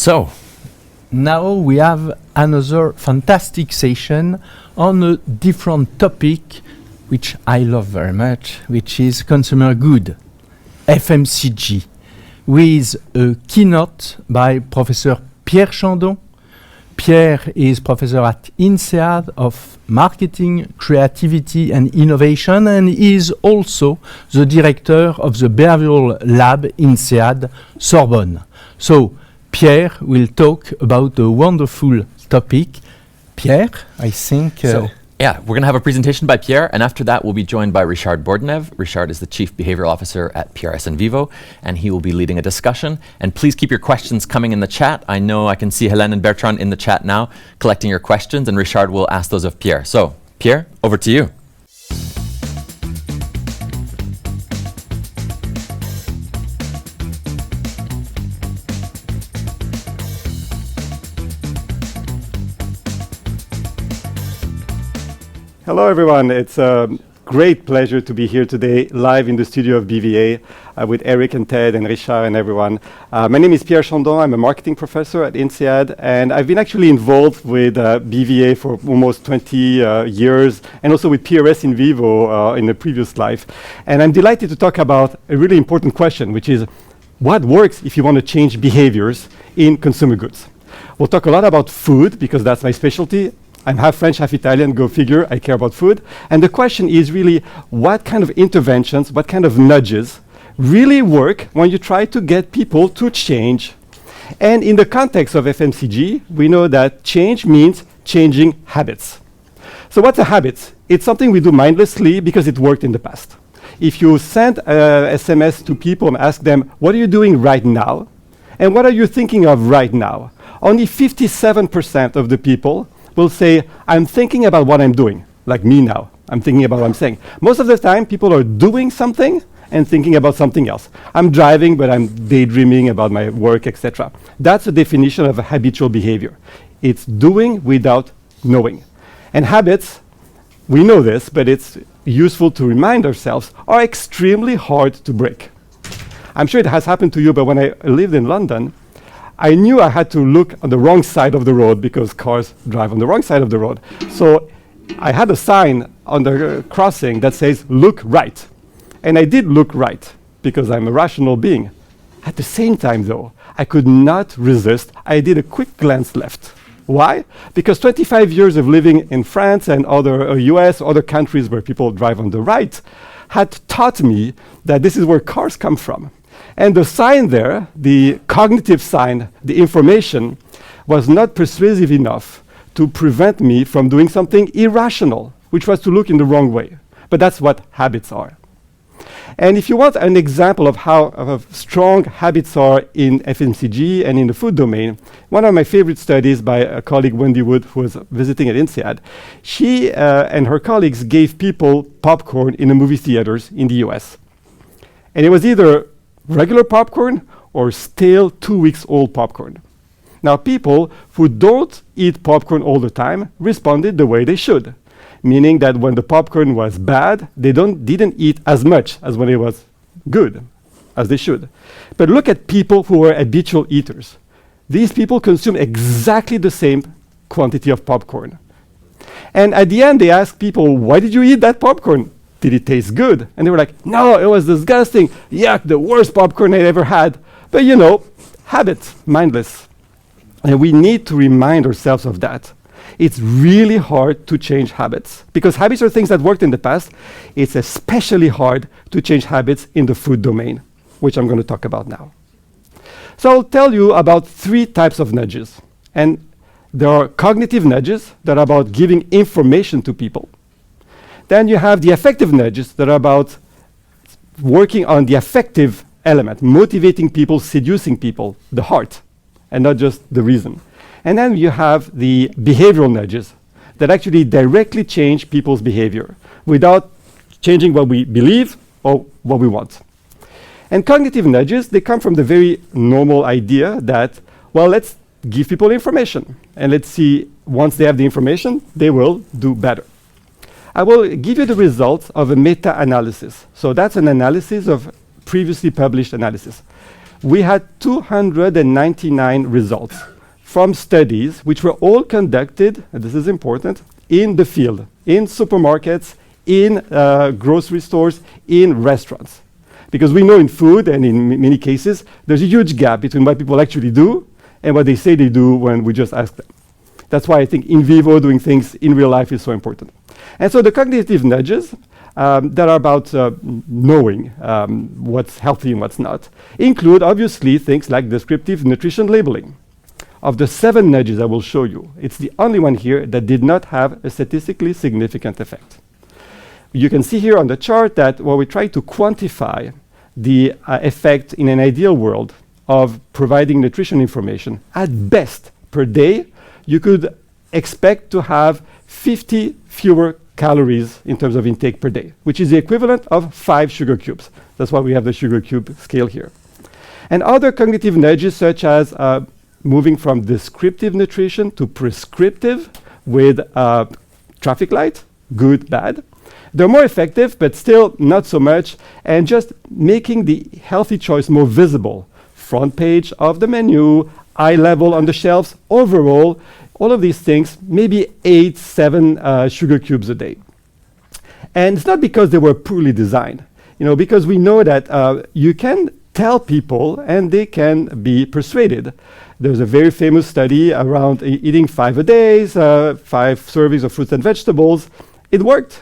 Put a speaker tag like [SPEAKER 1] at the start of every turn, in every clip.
[SPEAKER 1] So, now we have another fantastic session on a different topic, which I love very much, which is consumer good, FMCG, with a keynote by Professor Pierre Chandon. Pierre is professor at INSEAD of Marketing, Creativity and Innovation, and is also the director of the Behavioural Lab INSEAD, Sorbonne. So, Pierre will talk about a wonderful topic. Pierre, I think...
[SPEAKER 2] Yeah, we're going to have a presentation by Pierre, and after that we'll be joined by Richard Bordenave. Richard is the Chief Behavioural Officer at PRS IN VIVO, and he will be leading a discussion. And please keep your questions coming in the chat. I know I can see Hélène and Bertrand in the chat now collecting your questions, and Richard will ask those of Pierre. So, Pierre, over to you.
[SPEAKER 3] Hello everyone, it's a great pleasure to be here today live in the studio of BVA with Eric and Ted and Richard and everyone. My name is Pierre Chandon, I'm a marketing professor at INSEAD, and I've been actually involved with BVA for almost 20 years, and also with PRS IN VIVO in a previous life. And I'm delighted to talk about a really important question, which is what works if you want to change behaviors in consumer goods. We'll talk a lot about food because that's my specialty. I'm half French, half Italian, go figure, I care about food. And the question is really, what kind of interventions, what kind of nudges really work when you try to get people to change? And in the context of FMCG, we know that change means changing habits. So what's a habit? It's something we do mindlessly because it worked in the past. If you send SMS to people and ask them, what are you doing right now? And what are you thinking of right now? Only 57% of the people will say, I'm thinking about what I'm doing, like me now. I'm thinking about what I'm saying. Most of the time, people are doing something and thinking about something else. I'm driving, but I'm daydreaming about my work, etc. That's the definition of a habitual behavior. It's doing without knowing. And habits, we know this, but it's useful to remind ourselves, are extremely hard to break. I'm sure it has happened to you, but when I lived in London, I knew I had to look on the wrong side of the road because cars drive on the wrong side of the road. So I had a sign on the crossing that says, look right. And I did look right because I'm a rational being. At the same time, though, I could not resist. I did a quick glance left. Why? Because 25 years of living in France and other US, other countries where people drive on the right, had taught me that this is where cars come from. And the sign there, the cognitive sign, the information, was not persuasive enough to prevent me from doing something irrational, which was to look in the wrong way. But that's what habits are. And if you want an example of how strong habits are in FMCG and in the food domain, one of my favorite studies by a colleague, Wendy Wood, who was visiting at INSEAD, she and her colleagues gave people popcorn in the movie theaters in the US. And it was either regular popcorn or stale 2 weeks old popcorn. Now people who don't eat popcorn all the time responded the way they should, meaning that when the popcorn was bad, they didn't eat as much as when it was good, as they should. But look at people who are habitual eaters. These people consume exactly the same quantity of popcorn. And at the end they ask people, why did you eat that popcorn? Did it taste good? And they were like, no, it was disgusting. Yuck, the worst popcorn I ever had. But you know, habits, mindless. And we need to remind ourselves of that. It's really hard to change habits because habits are things that worked in the past. It's especially hard to change habits in the food domain, which I'm going to talk about now. So I'll tell you about 3 types of nudges. And there are cognitive nudges that are about giving information to people. Then you have the affective nudges that are about working on the affective element, motivating people, seducing people, the heart, and not just the reason. And then you have the behavioral nudges that actually directly change people's behavior without changing what we believe or what we want. And cognitive nudges, they come from the very normal idea that, well, let's give people information. And let's see, once they have the information, they will do better. I will give you the results of a meta-analysis. So that's an analysis of previously published analysis. we had 299 results from studies which were all conducted, and this is important, in the field, in supermarkets, in grocery stores, in restaurants. Because we know in food, and in many cases, there's a huge gap between what people actually do and what they say they do when we just ask them. That's why I think in vivo, doing things in real life, is so important. And so the cognitive nudges that are about knowing what's healthy and what's not include, obviously, things like descriptive nutrition labeling. Of the 7 nudges I will show you, it's the only one here that did not have a statistically significant effect. You can see here on the chart that while we try to quantify the effect in an ideal world of providing nutrition information, at best per day, you could expect to have 50 fewer calories in terms of intake per day, which is the equivalent of 5 sugar cubes. That's why we have the sugar cube scale here. And other cognitive nudges, such as moving from descriptive nutrition to prescriptive with traffic light, good, bad. They're more effective, but still not so much, and just making the healthy choice more visible. Front page of the menu, eye level on the shelves, overall, all of these things, maybe 8, 7 sugar cubes a day. And it's not because they were poorly designed, because we know that you can tell people and they can be persuaded. There's a very famous study around eating 5 a day, 5 servings of fruits and vegetables. It worked.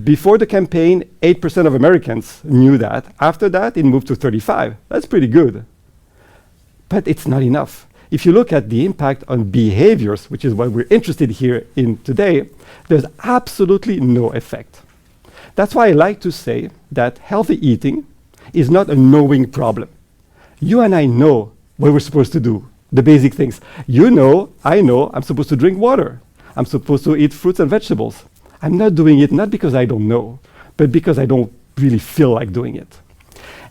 [SPEAKER 3] Before the campaign, 8% of Americans knew that. After that, it moved to 35. That's pretty good. But it's not enough. If you look at the impact on behaviors, which is what we're interested here in today, there's absolutely no effect. That's why I like to say that healthy eating is not a knowing problem. You and I know what we're supposed to do, the basic things. You know, I know, I'm supposed to drink water. I'm supposed to eat fruits and vegetables. I'm not doing it, not because I don't know, but because I don't really feel like doing it.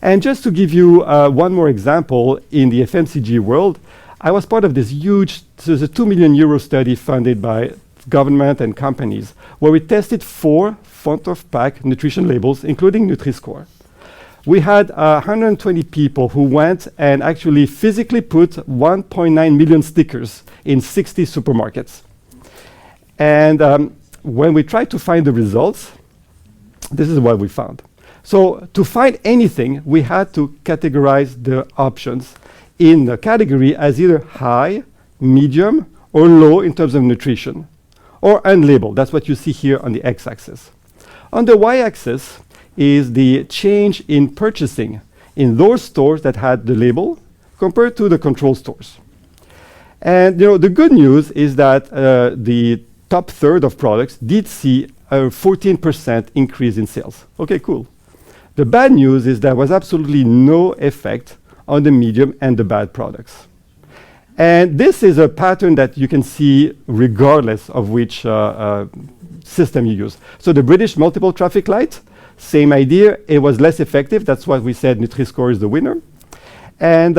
[SPEAKER 3] And just to give you one more example, in the FMCG world, I was part of this huge, there's a €2 million study funded by government and companies, where we tested 4 front-of-pack nutrition labels, including Nutri-Score. We had 120 people who went and actually physically put 1.9 million stickers in 60 supermarkets. And when we tried to find the results, this is what we found. So to find anything, we had to categorize the options in the category as either high, medium, or low in terms of nutrition, or unlabeled. That's what you see here on the x-axis. On the y-axis is the change in purchasing in those stores that had the label compared to the control stores. And the good news is that the top third of products did see a 14% increase in sales. Okay, cool. The bad news is there was absolutely no effect on the medium and the bad products. And this is a pattern that you can see regardless of which system you use. So the British multiple traffic light, same idea. It was less effective. That's why we said Nutri-Score is the winner. And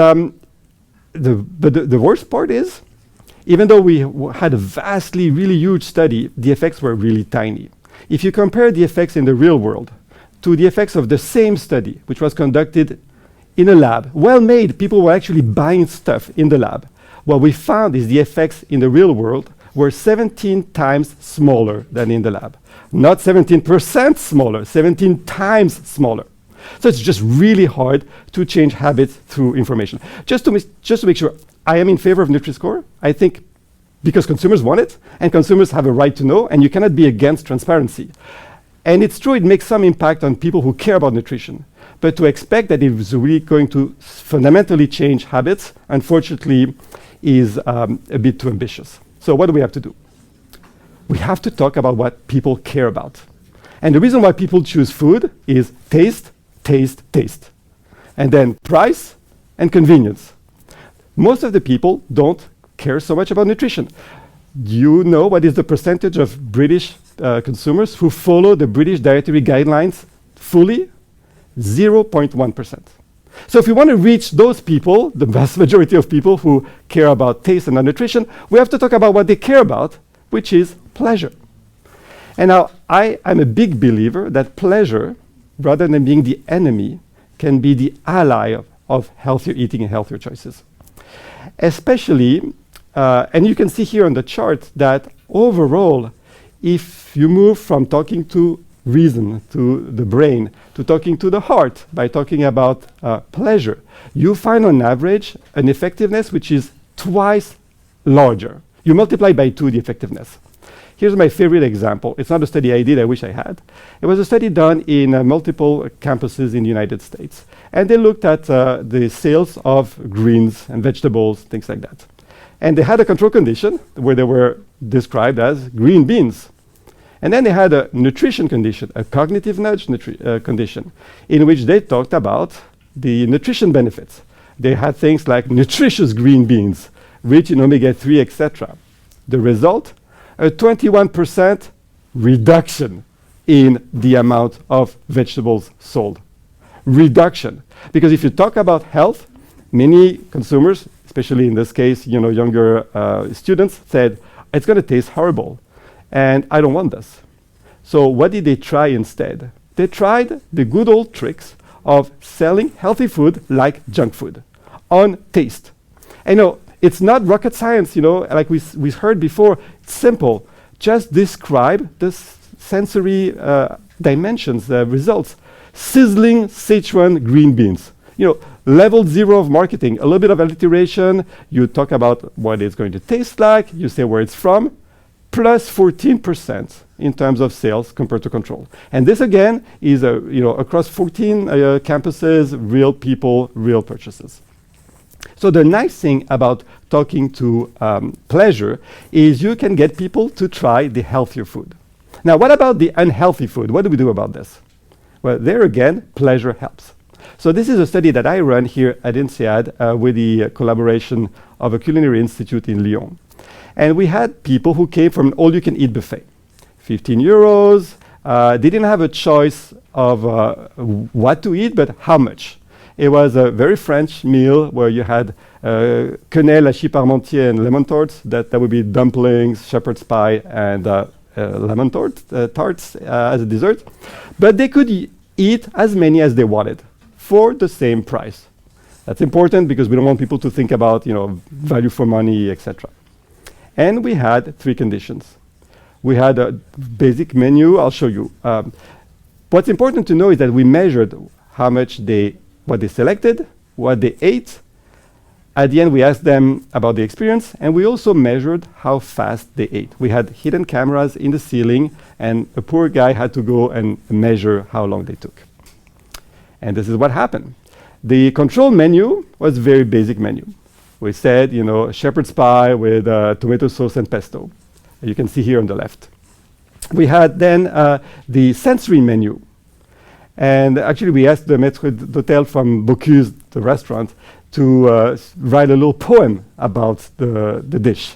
[SPEAKER 3] the worst part is, even though we had a vastly, really huge study, the effects were really tiny. If you compare the effects in the real world to the effects of the same study, which was conducted in a lab, well-made, people were actually buying stuff in the lab. What we found is the effects in the real world were 17 times smaller than in the lab. Not 17% smaller, 17 times smaller. So it's just really hard to change habits through information. Just to make sure, I am in favor of Nutri-Score. I think because consumers want it, and consumers have a right to know, and you cannot be against transparency. And it's true, it makes some impact on people who care about nutrition. But to expect that it is really going to fundamentally change habits, unfortunately, is a bit too ambitious. So what do we have to do? We have to talk about what people care about. And the reason why people choose food is taste, taste, taste. And then price and convenience. Most of the people don't care so much about nutrition. Do you know what is the percentage of British consumers who follow the British dietary guidelines fully? 0.1%. So if we want to reach those people, the vast majority of people who care about taste and nutrition, we have to talk about what they care about, which is pleasure. And now I'm a big believer that pleasure, rather than being the enemy, can be the ally of healthier eating and healthier choices. Especially, and you can see here on the chart that overall, if you move from talking to reason, to the brain, to talking to the heart, by talking about pleasure, you find on average an effectiveness which is twice larger. You multiply by 2 the effectiveness. Here's my favorite example. It's not a study I did, I wish I had. It was a study done in multiple campuses in the United States. And they looked at the sales of greens and vegetables, things like that. And they had a control condition where they were described as green beans. And then they had a nutrition condition, a cognitive nudge condition, in which they talked about the nutrition benefits. They had things like nutritious green beans, rich in omega-3, etc. The result? A 21% reduction in the amount of vegetables sold. Reduction. Because if you talk about health, many consumers, especially in this case, younger students, said, it's going to taste horrible, and I don't want this. So what did they try instead? They tried the good old tricks of selling healthy food like junk food on taste. And it's not rocket science, like we heard before. It's simple. Just describe the sensory dimensions, the results. Sizzling Sichuan green beans. Level 0 of marketing, a little bit of alliteration. You talk about what it's going to taste like. You say where it's from. Plus 14% in terms of sales compared to control. And this again is across 14 campuses, real people, real purchases. So the nice thing about talking to pleasure is you can get people to try the healthier food. Now, what about the unhealthy food? What do we do about this? Well, there again, pleasure helps. So this is a study that I run here at INSEAD with the collaboration of a culinary institute in Lyon. And we had people who came from an all-you-can-eat buffet. 15 euros. They didn't have a choice of what to eat, but how much. It was a very French meal where you had quenelle, hachis parmentier, and lemon tarts. That would be dumplings, shepherd's pie, and lemon tarts as a dessert. But they could eat as many as they wanted for the same price. That's important because we don't want people to think about value for money, etc. And we had 3 conditions. We had a basic menu. I'll show you. What's important to know is that we measured how much what they selected, what they ate. At the end, we asked them about the experience, and we also measured how fast they ate. We had hidden cameras in the ceiling, and a poor guy had to go and measure how long they took. And this is what happened. The control menu was a very basic menu. We said, shepherd's pie with tomato sauce and pesto. You can see here on the left. We had then the sensory menu. And actually, we asked the maître d'hôtel from Bocuse, the restaurant, to write a little poem about the dish.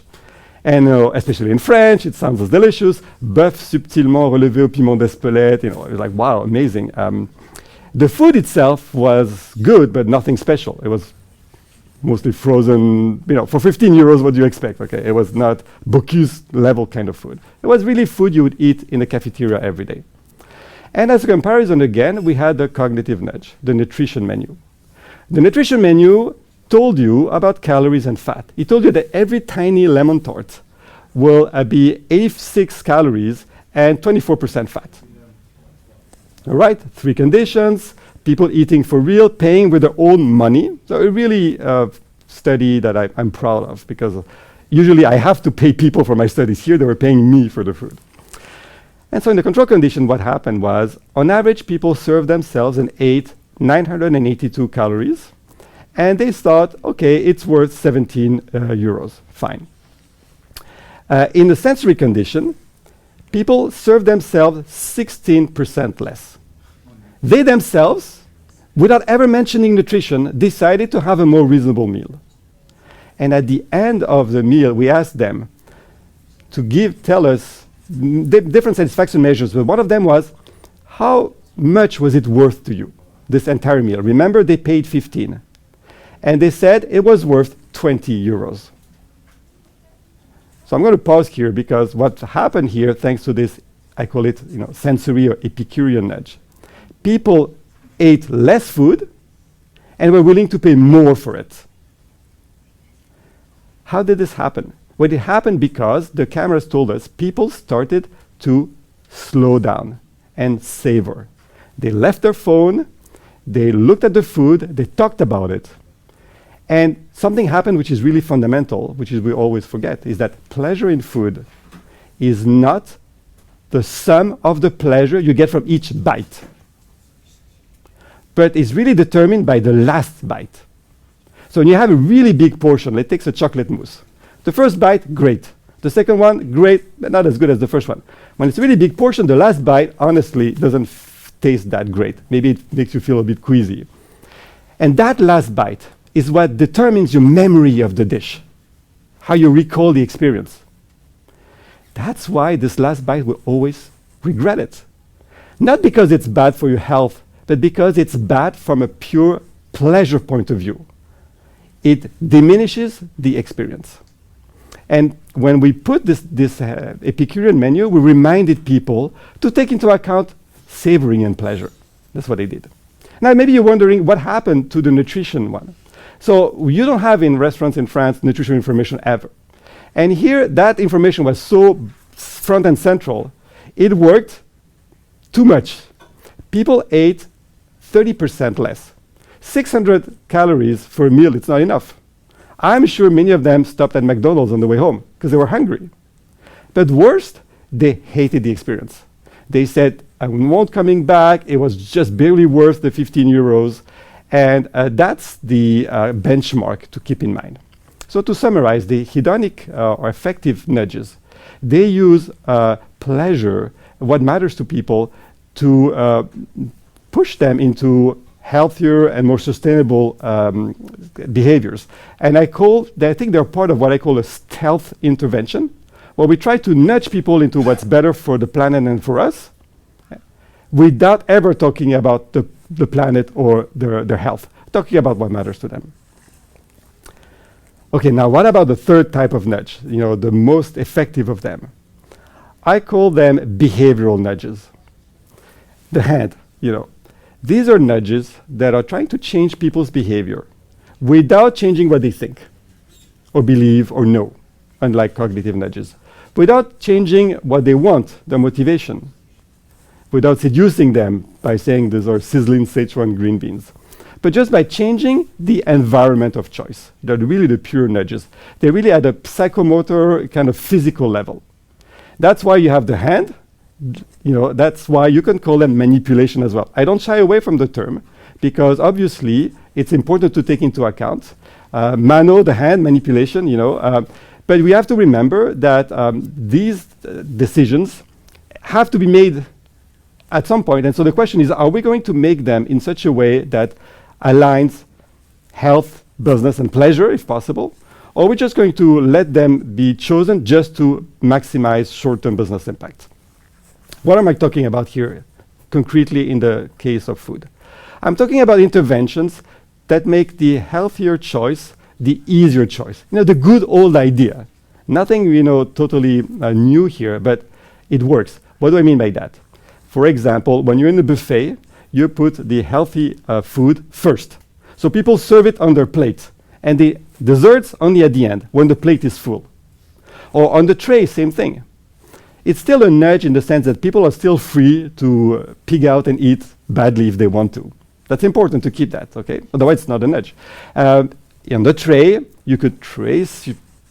[SPEAKER 3] And especially in French, it sounds delicious. Bœuf subtilement relevé au piment d'Espelette. It was like, wow, amazing. The food itself was good, but nothing special. It was mostly frozen. For 15 euros, what do you expect? Okay, it was not Bocuse level kind of food. It was really food you would eat in a cafeteria every day. And as a comparison again, we had the cognitive nudge, the nutrition menu. The nutrition menu told you about calories and fat. It told you that every tiny lemon tart will be 86 calories and 24% fat. All right, 3 conditions, people eating for real, paying with their own money. So a really study that I'm proud of because usually I have to pay people for my studies. Here they were paying me for the food. And so in the control condition, what happened was, on average, people served themselves and ate 982 calories. And they thought, okay, it's worth 17 euros. Fine. In the sensory condition, people served themselves 16% less. They themselves, without ever mentioning nutrition, decided to have a more reasonable meal. And at the end of the meal, we asked them to tell us different satisfaction measures, but one of them was, how much was it worth to you, this entire meal? Remember, they paid 15. And they said it was worth 20 euros. So I'm going to pause here because what happened here, thanks to this, I call it sensory or Epicurean nudge. People ate less food and we're willing to pay more for it. How did this happen? Well, it happened because the cameras told us people started to slow down and savor. They left their phone, they looked at the food, they talked about it. And something happened which is really fundamental, which is we always forget, is that pleasure in food is not the sum of the pleasure you get from each bite, but is really determined by the last bite. So when you have a really big portion, let's take a chocolate mousse. The first bite, great. The second one, great, but not as good as the first one. When it's a really big portion, the last bite, honestly, doesn't taste that great. Maybe it makes you feel a bit queasy. And that last bite is what determines your memory of the dish, how you recall the experience. That's why this last bite will always regret it. Not because it's bad for your health, but because it's bad from a pure pleasure point of view. It diminishes the experience. And when we put this Epicurean menu, we reminded people to take into account savoring and pleasure. That's what they did. Now, maybe you're wondering what happened to the nutrition one. So you don't have in restaurants in France nutrition information ever. And here, that information was so front and central, it worked too much. People ate 30% less. 600 calories for a meal, it's not enough. I'm sure many of them stopped at McDonald's on the way home because they were hungry. But worst, they hated the experience. They said, I won't coming back, it was just barely worth the 15 euros. And that's the benchmark to keep in mind. So to summarize, the hedonic or affective nudges, they use pleasure, what matters to people, to push them into healthier and more sustainable behaviors. And I think they're part of what I call a stealth intervention, where we try to nudge people into what's better for the planet and for us, without ever talking about the planet or their health, talking about what matters to them. Okay, now what about the third type of nudge, the most effective of them? I call them behavioral nudges. The hand, These are nudges that are trying to change people's behavior without changing what they think or believe or know, unlike cognitive nudges, without changing what they want, their motivation, without seducing them by saying these are sizzling Sichuan green beans, but just by changing the environment of choice. They're really the pure nudges. They're really at a psychomotor kind of physical level. That's why you have the hand. That's why you can call them manipulation as well. I don't shy away from the term because obviously it's important to take into account mano, the hand, manipulation, but we have to remember that these decisions have to be made at some point. And so the question is, are we going to make them in such a way that aligns health, business, and pleasure, if possible? Or are we just going to let them be chosen just to maximize short-term business impact? What am I talking about here, concretely in the case of food? I'm talking about interventions that make the healthier choice the easier choice. The good old idea. Nothing, totally new here, but it works. What do I mean by that? For example, when you're in a buffet, you put the healthy food first. So people serve it on their plate, and the desserts only at the end, when the plate is full. Or on the tray, same thing. It's still a nudge in the sense that people are still free to pig out and eat badly if they want to. That's important to keep that, okay? Otherwise, it's not a nudge. On the tray, you could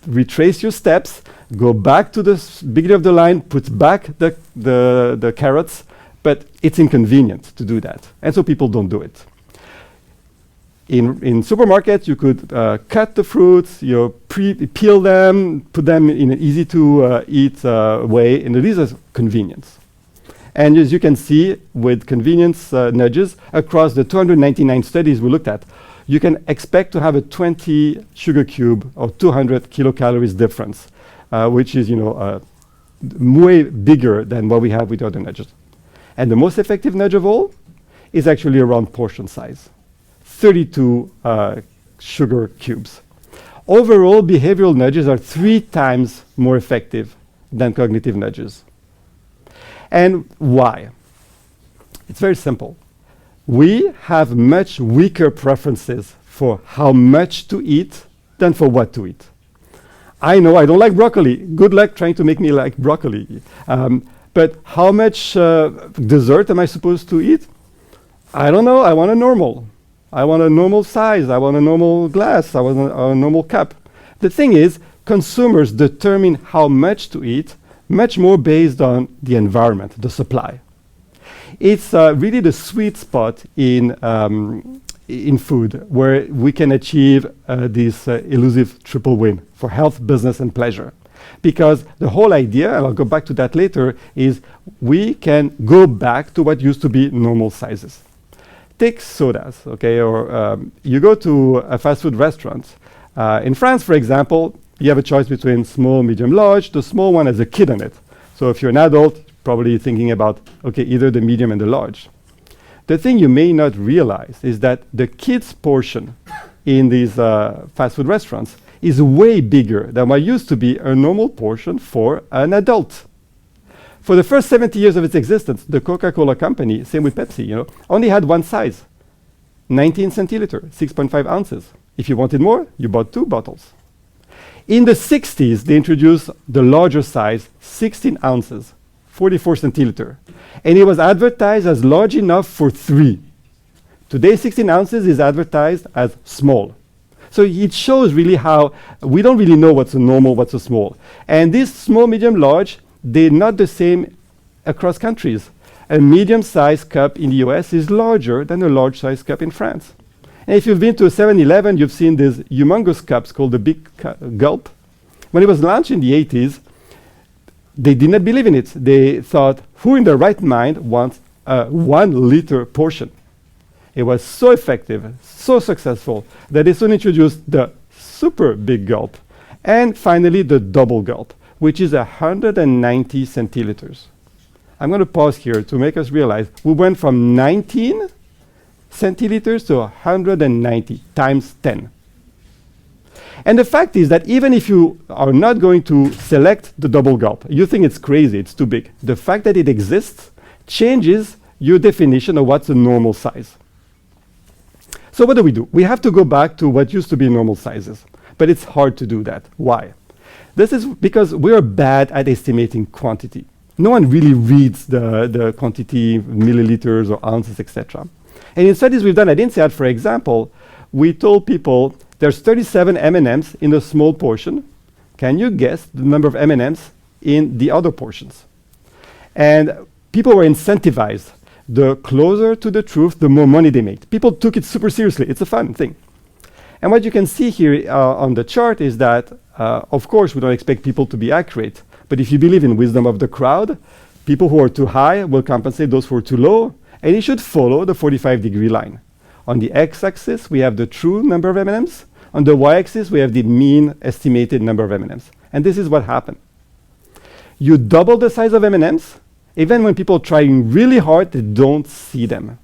[SPEAKER 3] retrace your steps, go back to the beginning of the line, put back the carrots, but it's inconvenient to do that. And so people don't do it. In supermarkets, you could cut the fruits, peel them, put them in an easy to eat way, and these are convenience. And as you can see, with convenience nudges, across the 299 studies we looked at, you can expect to have a 20 sugar cube or 200 kilocalories difference, which is way bigger than what we have with other nudges. And the most effective nudge of all is actually around portion size. 32 sugar cubes. Overall, behavioral nudges are 3 times more effective than cognitive nudges. And why? It's very simple. we have much weaker preferences for how much to eat than for what to eat. I know I don't like broccoli. Good luck trying to make me like broccoli. But how much dessert am I supposed to eat? I don't know. I want a normal. I want a normal size. I want a normal glass. I want a normal cup. The thing is, consumers determine how much to eat much more based on the environment, the supply. It's really the sweet spot in food where we can achieve this elusive triple win for health, business, and pleasure. Because the whole idea, and I'll go back to that later, is we can go back to what used to be normal sizes. Take sodas, okay, or you go to a fast food restaurant. In France, for example, you have a choice between small, medium, large. The small one has a kid on it. So if you're an adult, probably thinking about, okay, either the medium and the large. The thing you may not realize is that the kids' portion in these fast food restaurants is way bigger than what used to be a normal portion for an adult. For the first 70 years of its existence, the Coca-Cola company, same with Pepsi, only had one size, 19 centiliter, 6.5 ounces. If you wanted more, you bought 2 bottles. In the 60s, they introduced the larger size, 16 ounces, 44 centiliter. And it was advertised as large enough for 3. Today, 16 ounces is advertised as small. So it shows really how we don't really know what's a normal, what's a small. And this small, medium, large, they're not the same across countries. A medium-sized cup in the US is larger than a large-sized cup in France. And if you've been to a 7-Eleven, you've seen these humongous cups called the Big Gulp. When it was launched in the 80s, they did not believe in it. They thought, who in their right mind wants a 1 liter portion? It was so effective, so successful, that they soon introduced the Super Big Gulp, and finally the Double Gulp, which is 190 centiliters. I'm going to pause here to make us realize we went from 19 centiliters to 190 times 10. And the fact is that even if you are not going to select the Double Gulp, you think it's crazy, it's too big. The fact that it exists changes your definition of what's a normal size. So what do? We have to go back to what used to be normal sizes, but it's hard to do that. Why? This is because we are bad at estimating quantity. No one really reads the quantity, milliliters or ounces, etc. And in studies we've done at INSEAD, for example, we told people there's 37 M&Ms in a small portion. Can you guess the number of M&Ms in the other portions? And people were incentivized. The closer to the truth, the more money they made. People took it super seriously. It's a fun thing. And what you can see here on the chart is that, of course, we don't expect people to be accurate. But if you believe in wisdom of the crowd, people who are too high will compensate those who are too low. And it should follow the 45-degree line. On the x-axis, we have the true number of M&Ms. On the y-axis, we have the mean estimated number of M&Ms. And this is what happened. You double the size of M&Ms. Even when people are trying really hard, they don't see them.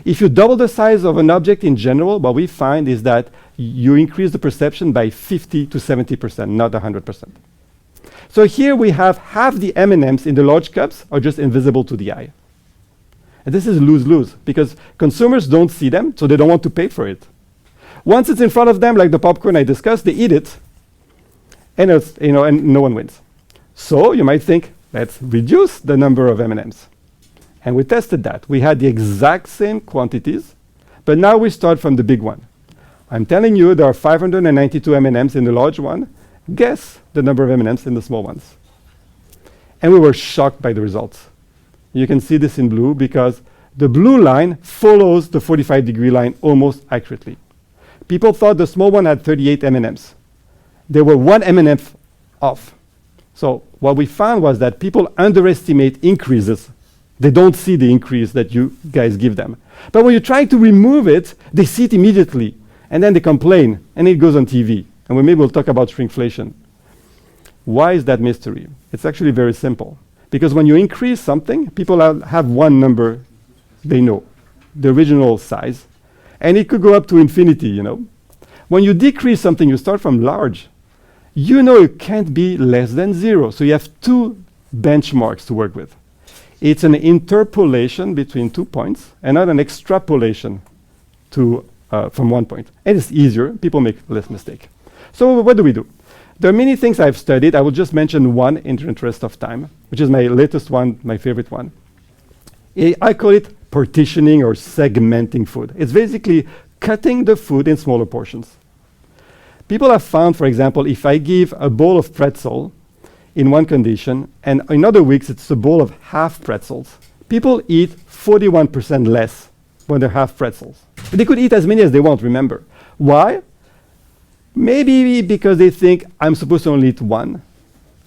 [SPEAKER 3] If you double the size of an object in general, what we find is that you increase the perception by 50 to 70%, not 100%. So here we have half the M&Ms in the large cups are just invisible to the eye. And this is lose-lose, because consumers don't see them, so they don't want to pay for it. Once it's in front of them, like the popcorn I discussed, they eat it, and and no one wins. So you might think, let's reduce the number of M&Ms. And we tested that. We had the exact same quantities, but now we start from the big one. I'm telling you there are 592 M&Ms in the large one. Guess the number of M&Ms in the small ones. And we were shocked by the results. You can see this in blue because the blue line follows the 45-degree line almost accurately. People thought the small one had 38 M&Ms. They were 1 M&M off. So what we found was that people underestimate increases. They don't see the increase that you guys give them. But when you try to remove it, they see it immediately. And then they complain, and it goes on TV. And maybe we'll talk about shrinkflation. Why is that mystery? It's actually very simple. Because when you increase something, people have one number they know, the original size. And it could go up to infinity, When you decrease something, you start from large. You know it can't be less than 0. So you have 2 benchmarks to work with. It's an interpolation between 2 points and not an extrapolation from 1 point. And it's easier. People make less mistake. So what do? There are many things I've studied. I will just mention one in the interest of time, which is my latest one, my favorite one. I call it partitioning or segmenting food. It's basically cutting the food in smaller portions. People have found, for example, if I give a bowl of pretzel in one condition, and in other weeks it's a bowl of half pretzels, people eat 41% less when they're half pretzels. But they could eat as many as they want, remember. Why? Maybe because they think I'm supposed to only eat one.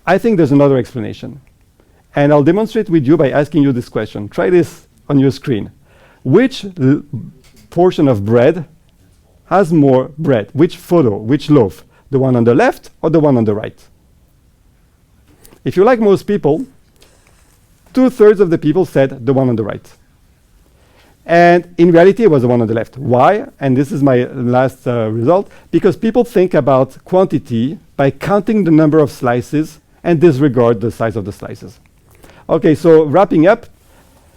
[SPEAKER 3] I think there's another explanation. And I'll demonstrate with you by asking you this question. Try this on your screen. Which portion of bread has more bread? Which photo, which loaf? The one on the left or the one on the right? If you're like most people, 2/3 of the people said the one on the right. And in reality, it was the one on the left. Why? And this is my last result. Because people think about quantity by counting the number of slices and disregard the size of the slices. Okay, so wrapping up,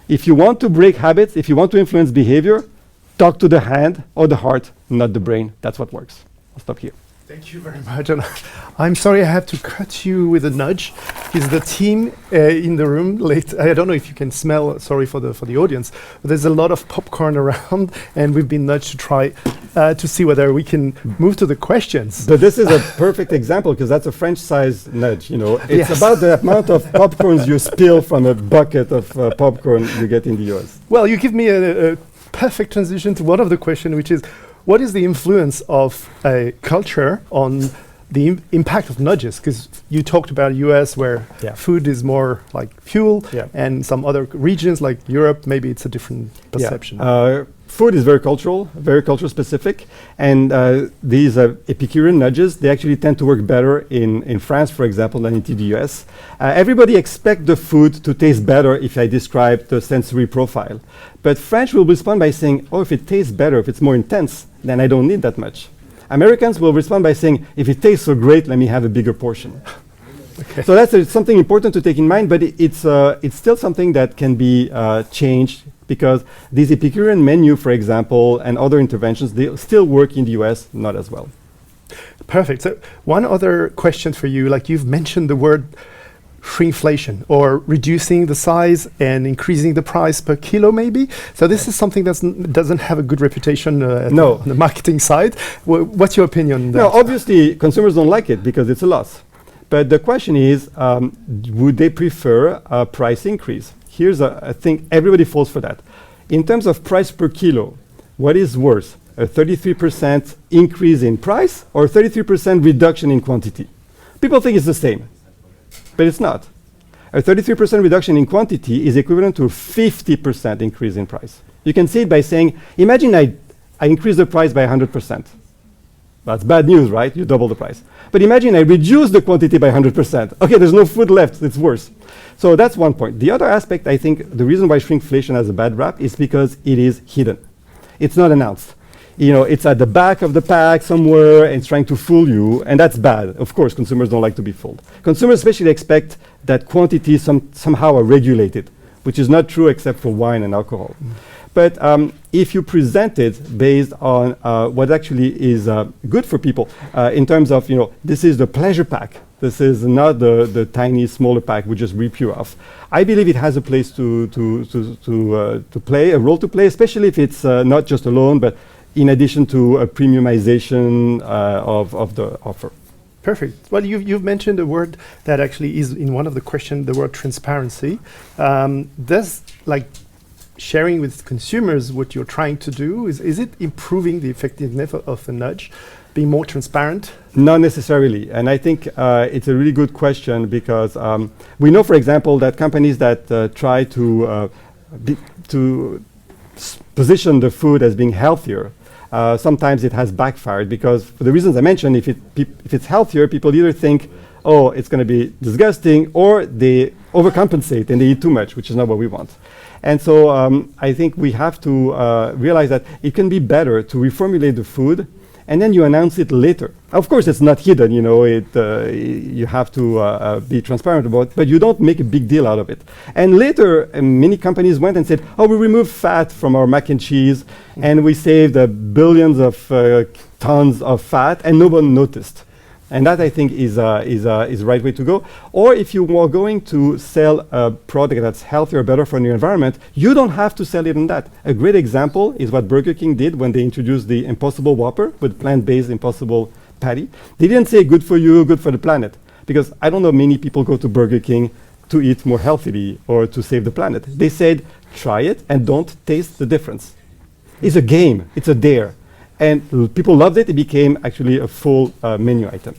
[SPEAKER 3] if you want to break habits, if you want to influence behavior, talk to the hand or the heart, not the brain. That's what works. I'll stop here.
[SPEAKER 4] Thank you very much. And I'm sorry I have to cut you with a nudge. Is the team in the room late? I don't know if you can smell, sorry for the audience, but there's a lot of popcorn around and we've been nudged to try to see whether we can move to the questions.
[SPEAKER 3] But this is a perfect example because that's a French-sized nudge, you know. It's about the amount of popcorns you spill from a bucket of popcorn you get in the US.
[SPEAKER 4] Well, you give me a perfect transition to one of the questions, which is, what is the influence of a culture on the impact of nudges? Because you talked about US where food is more like fuel, and some other regions like Europe, maybe it's a different perception.
[SPEAKER 3] Food is very cultural specific, and these Epicurean nudges, they actually tend to work better in France, for example, than in the US. Everybody expects the food to taste better if I describe the sensory profile. But French will respond by saying, oh, if it tastes better, if it's more intense, then I don't need that much. Americans will respond by saying, if it tastes so great, let me have a bigger portion.
[SPEAKER 4] Okay.
[SPEAKER 3] So that's something important to take in mind, but it's still something that can be changed because these Epicurean menu, for example, and other interventions, they still work in the US, not as well.
[SPEAKER 4] Perfect. So one other question for you, like you've mentioned the word shrinkflation or reducing the size and increasing the price per kilo maybe. So this is something that doesn't have a good reputation on the marketing side. What's your opinion on that?
[SPEAKER 3] No, obviously consumers don't like it because it's a loss. But the question is, would they prefer a price increase? Here's a thing, everybody falls for that. In terms of price per kilo, what is worse? A 33% increase in price or 33% reduction in quantity? People think it's the same, but it's not. A 33% reduction in quantity is equivalent to a 50% increase in price. You can see it by saying, imagine I increase the price by 100%. That's bad news, right? You double the price. But imagine I reduce the quantity by 100%. Okay, there's no food left, it's worse. So that's one point. The other aspect, I think, the reason why shrinkflation has a bad rap is because it is hidden. It's not announced. You know, it's at the back of the pack somewhere and it's trying to fool you, and that's bad. Of course, consumers don't like to be fooled. Consumers especially expect that quantities somehow are regulated, which is not true except for wine and alcohol. But if you present it based on what actually is good for people, in terms of, you know, this is the pleasure pack, this is not the tiny, smaller pack we just rip you off. I believe it has a place to play, a role to play, especially if it's not just alone, but in addition to a premiumization of the offer.
[SPEAKER 4] Perfect. Well, you've mentioned a word that actually is in one of the questions, the word transparency. Does sharing with consumers what you're trying to do, is it improving the effectiveness of a nudge, being more transparent?
[SPEAKER 3] Not necessarily, and I think it's a really good question because we know, for example, that companies that try to position the food as being healthier, sometimes it has backfired because for the reasons I mentioned, if it's healthier, people either think, oh, it's going to be disgusting, or they overcompensate and they eat too much, which is not what we want. And so I think we have to realize that it can be better to reformulate the food and then you announce it later. Of course, it's not hidden, you have to be transparent about it, but you don't make a big deal out of it. And later, many companies went and said, oh, we removed fat from our mac and cheese, and we saved billions of tons of fat, and no one noticed. And that, I think, is the right way to go. Or if you are going to sell a product that's healthier, better for the environment, you don't have to sell it in that. A great example is what Burger King did when they introduced the Impossible Whopper with plant-based Impossible Patty. They didn't say good for you, good for the planet, because I don't know many people go to Burger King to eat more healthily or to save the planet. They said, try it and don't taste the difference. It's a game, it's a dare. And people loved it. It became actually a full menu item.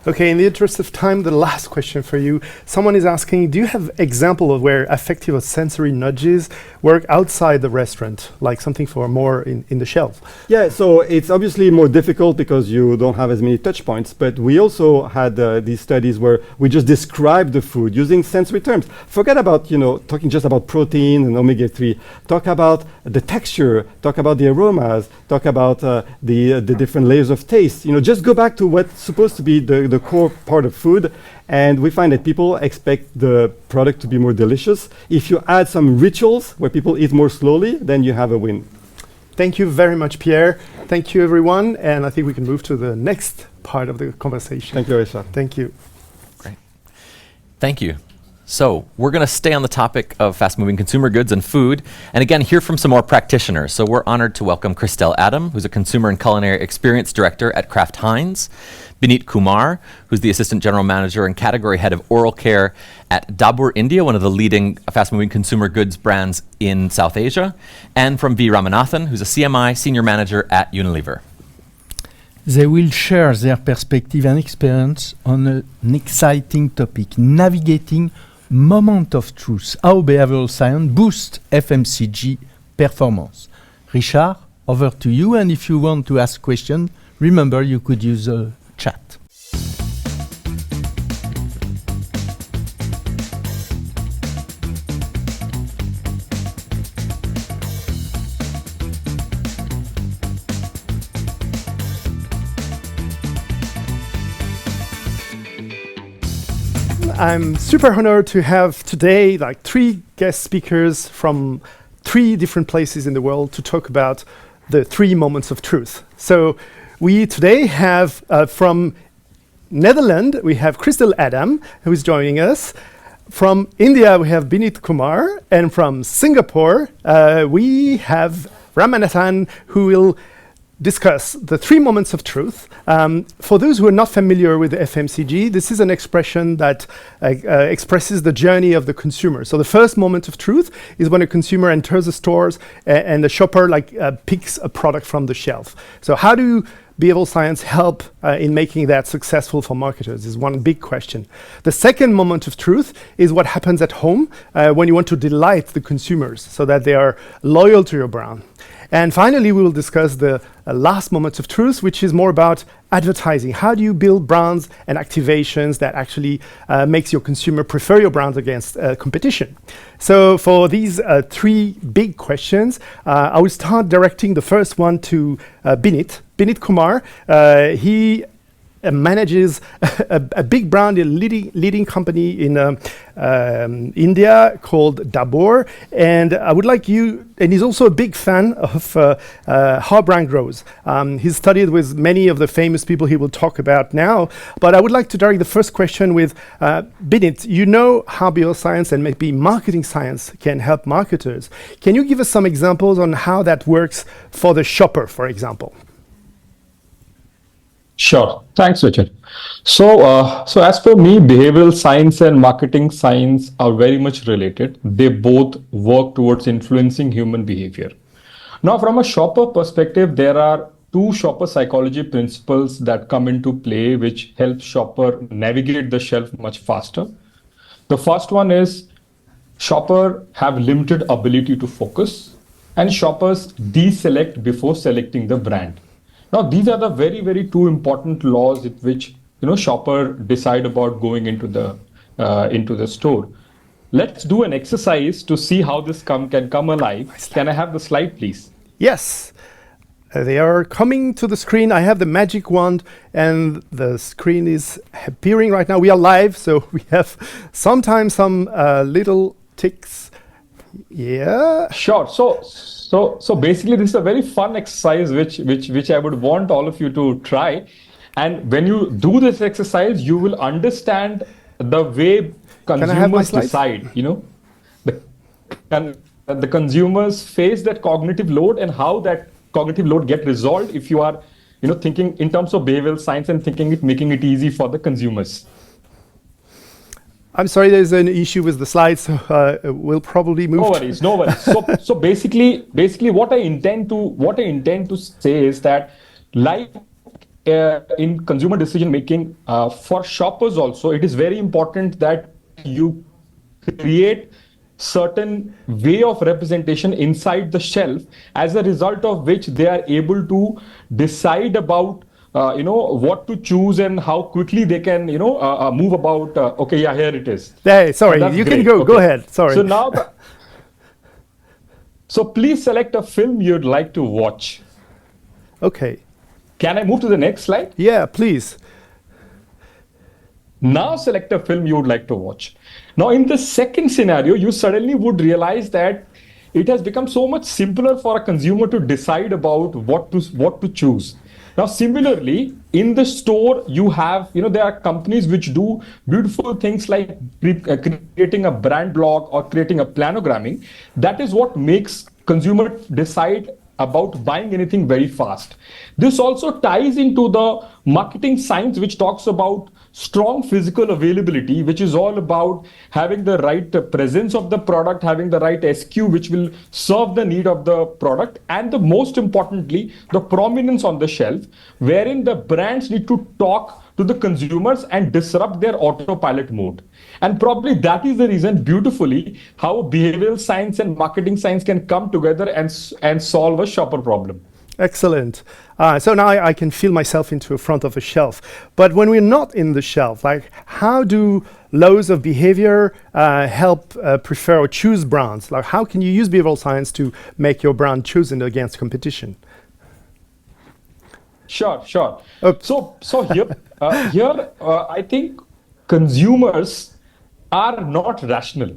[SPEAKER 4] Okay, in the interest of time, the last question for you. Someone is asking, do you have example of where affective or sensory nudges work outside the restaurant, like something for more in the shelf?
[SPEAKER 3] Yeah, so it's obviously more difficult because you don't have as many touch points, but we also had these studies where we just described the food using sensory terms. Forget about, talking just about protein and omega-3. Talk about the texture, talk about the aromas, talk about the different layers of taste. Just go back to what's supposed to be the core part of food, and we find that people expect the product to be more delicious. If you add some rituals where people eat more slowly, then you have a win.
[SPEAKER 4] Thank you very much, Pierre. Thank you, everyone, and I think we can move to the next part of the conversation.
[SPEAKER 3] Thank you, Richard.
[SPEAKER 4] Thank you.
[SPEAKER 2] Great. Thank you. So we're going to stay on the topic of fast-moving consumer goods and food, and again, hear from some more practitioners. So we're honored to welcome Christel Adam, who's a Consumer and Culinary Experience Director at KRAFT HEINZ, Binit Kumar, who's the Assistant General Manager and Category Head of Oral Care at DABUR India, one of the leading fast-moving consumer goods brands in South Asia, and from V Ramanathan, who's a CMI Senior Manager at UNILEVER.
[SPEAKER 1] They will share their perspective and experience on an exciting topic, navigating moment of truth, how behavioral science boosts FMCG performance. Richard, over to you, and if you want to ask questions, remember you could use the chat.
[SPEAKER 4] I'm super honored to have today three guest speakers from 3 different places in the world to talk about the 3 moments of truth. So we today have from Netherlands, we have Christel Adam, who is joining us. From India, we have Binit Kumar. And from Singapore, we have Ramanathan, who will discuss the 3 moments of truth. For those who are not familiar with FMCG, this is an expression that expresses the journey of the consumer. So the first moment of truth is when a consumer enters the stores and the shopper picks a product from the shelf. So how do behavioral science help in making that successful for marketers is one big question. The second moment of truth is what happens at home when you want to delight the consumers so that they are loyal to your brand. And finally, we will discuss the last moments of truth, which is more about advertising. How do you build brands and activations that actually makes your consumer prefer your brands against competition? So for these 3 big questions, I will start directing the first one to Binit Kumar. He manages a big brand, a leading company in India called DABUR, and I would like you, and he's also a big fan of how brand grows. He's studied with many of the famous people he will talk about now, but I would like to direct the first question with Binit. You know how behavioral science and maybe marketing science can help marketers. Can you give us some examples on how that works for the shopper, for example?
[SPEAKER 5] Sure. Thanks, Richard. So as per me, behavioral science and marketing science are very much related. They both work towards influencing human behavior. Now, from a shopper perspective, there are 2 shopper psychology principles that come into play, which help shopper navigate the shelf much faster. The first one is shopper have limited ability to focus, and shoppers deselect before selecting the brand. Now, these are the very, very 2 important laws with which shopper decide about going into the store. Let's do an exercise to see how this can come alive. Can I have the slide, please?
[SPEAKER 4] Yes. They are coming to the screen. I have the magic wand, and the screen is appearing right now. We are live, so we have sometimes some little ticks. Yeah.
[SPEAKER 5] Sure. So basically, this is a very fun exercise, which I would want all of you to try. And when you do this exercise, you will understand the way consumers decide. The consumers face that cognitive load and how that cognitive load get resolved if you are, thinking in terms of behavioral science and making it easy for the consumers.
[SPEAKER 4] I'm sorry, there's an issue with the slides, so we'll probably move.
[SPEAKER 5] No worries. So basically, what I intend to say is that, like in consumer decision making, for shoppers also, it is very important that you create certain way of representation inside the shelf, as a result of which they are able to decide about what to choose and how quickly they can move about. Okay, yeah, here it is.
[SPEAKER 4] Hey, sorry, you can go. Okay. Go ahead. Sorry.
[SPEAKER 5] So now, so please select a film you'd like to watch.
[SPEAKER 4] Okay.
[SPEAKER 5] Can I move to the next slide?
[SPEAKER 4] Yeah, please.
[SPEAKER 5] Now select a film you would like to watch. Now in the second scenario, you suddenly would realize that it has become so much simpler for a consumer to decide about what to choose. Now similarly, in the store, you have, there are companies which do beautiful things like creating a brand blog or creating a planogramming. That is what makes consumer decide about buying anything very fast. This also ties into the marketing science, which talks about strong physical availability, which is all about having the right presence of the product, having the right SKU, which will serve the need of the product, and the most importantly, the prominence on the shelf, wherein the brands need to talk to the consumers and disrupt their autopilot mode. And probably that is the reason beautifully how behavioral science and marketing science can come together and solve a shopper problem.
[SPEAKER 4] Excellent. So now I can feel myself into the front of a shelf. But when we're not in the shelf, like how do laws of behavior help prefer or choose brands? Like how can you use behavioral science to make your brand chosen against competition?
[SPEAKER 5] Sure. So here I think consumers are not rational.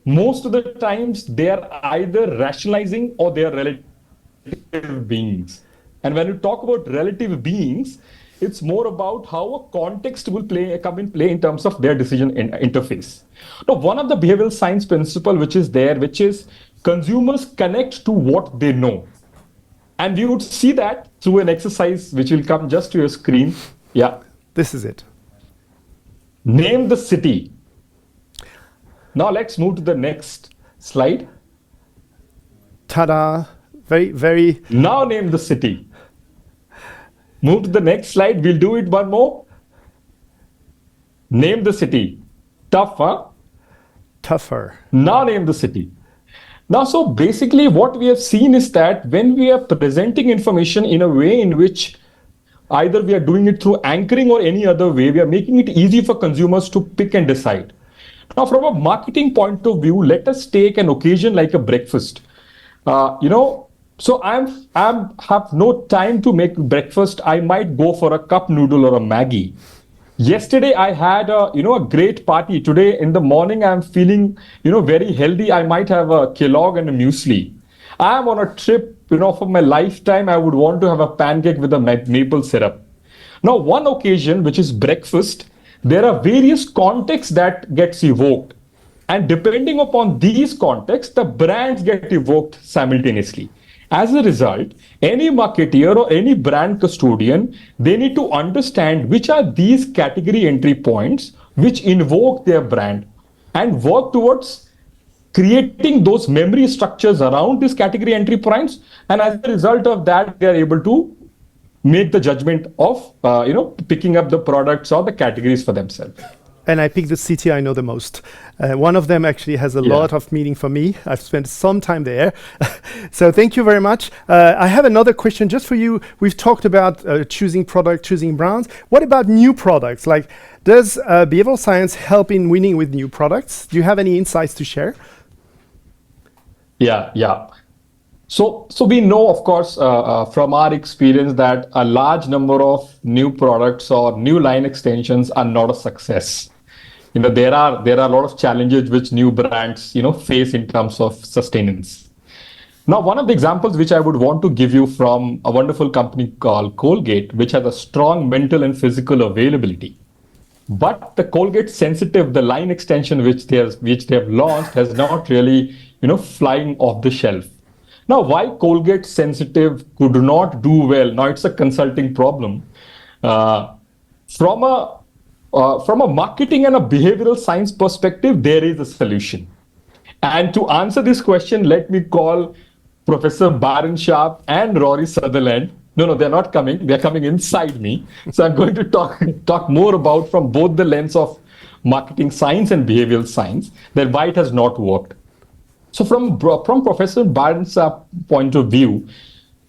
[SPEAKER 5] Most of the times they are either rationalizing or they are relative beings. And when you talk about relative beings, it's more about how a context will come in play in terms of their decision interface. Now, one of the behavioral science principle which is consumers connect to what they know. And we would see that through an exercise which will come just to your screen. Yeah.
[SPEAKER 4] This is it.
[SPEAKER 5] Name the city. Now let's move to the next slide.
[SPEAKER 4] Ta-da. Very, very.
[SPEAKER 5] Now name the city. Move to the next slide. We'll do it one more. Name the city. Tough, huh?
[SPEAKER 4] Tougher.
[SPEAKER 5] Now name the city. Now, so basically what we have seen is that when we are presenting information in a way in which either we are doing it through anchoring or any other way, we are making it easy for consumers to pick and decide. Now, from a marketing point of view, let us take an occasion like a breakfast. So I have no time to make breakfast. I might go for a cup noodle or a Maggi. Yesterday I had a great party. Today in the morning I'm feeling very healthy. I might have a Kellogg and a muesli. I am on a trip for my lifetime. I would want to have a pancake with a maple syrup. Now one occasion, which is breakfast, there are various contexts that gets evoked, and depending upon these contexts, the brands get evoked simultaneously. As a result, any marketeer or any brand custodian, they need to understand which are these category entry points which invoke their brand and work towards creating those memory structures around these category entry points. And as a result of that, they are able to make the judgment of, picking up the products or the categories for themselves.
[SPEAKER 4] And I picked the city I know the most. One of them actually has a lot of meaning for me. I've spent some time there. So thank you very much. I have another question just for you. We've talked about choosing product, choosing brands. What about new products? Like, does behavioral science help in winning with new products? Do you have any insights to share?
[SPEAKER 5] Yeah. So we know, of course, from our experience that a large number of new products or new line extensions are not a success. There are a lot of challenges which new brands, face in terms of sustenance. Now, one of the examples which I would want to give you from a wonderful company called Colgate, which has a strong mental and physical availability. But the Colgate Sensitive, the line extension which they have launched, has not really, flying off the shelf. Now, why Colgate Sensitive could not do well? Now, it's a consulting problem. From a marketing and a behavioral science perspective, there is a solution. And to answer this question, let me call Professor Byron Sharp and Rory Sutherland. No, they're not coming. They're coming inside me. So I'm going to talk more about from both the lens of marketing science and behavioral science, that why it has not worked. So from Professor Byron's point of view,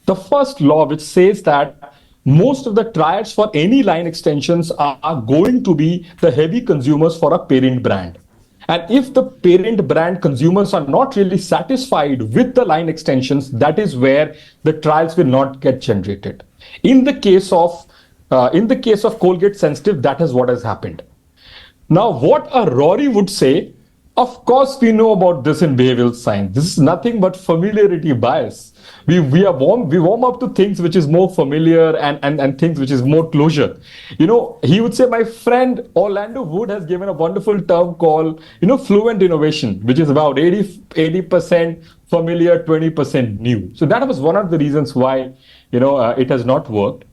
[SPEAKER 5] the first law which says that most of the triads for any line extensions are going to be the heavy consumers for a parent brand. And if the parent brand consumers are not really satisfied with the line extensions, that is where the trials will not get generated. In the case of Colgate Sensitive, that is what has happened. Now, what a Rory would say, of course, we know about this in behavioral science. This is nothing but familiarity bias. We warm up to things which is more familiar and things which is more closure. He would say, my friend Orlando Wood has given a wonderful term called, fluent innovation, which is about 80% familiar, 20% new. So that was one of the reasons why, it has not worked.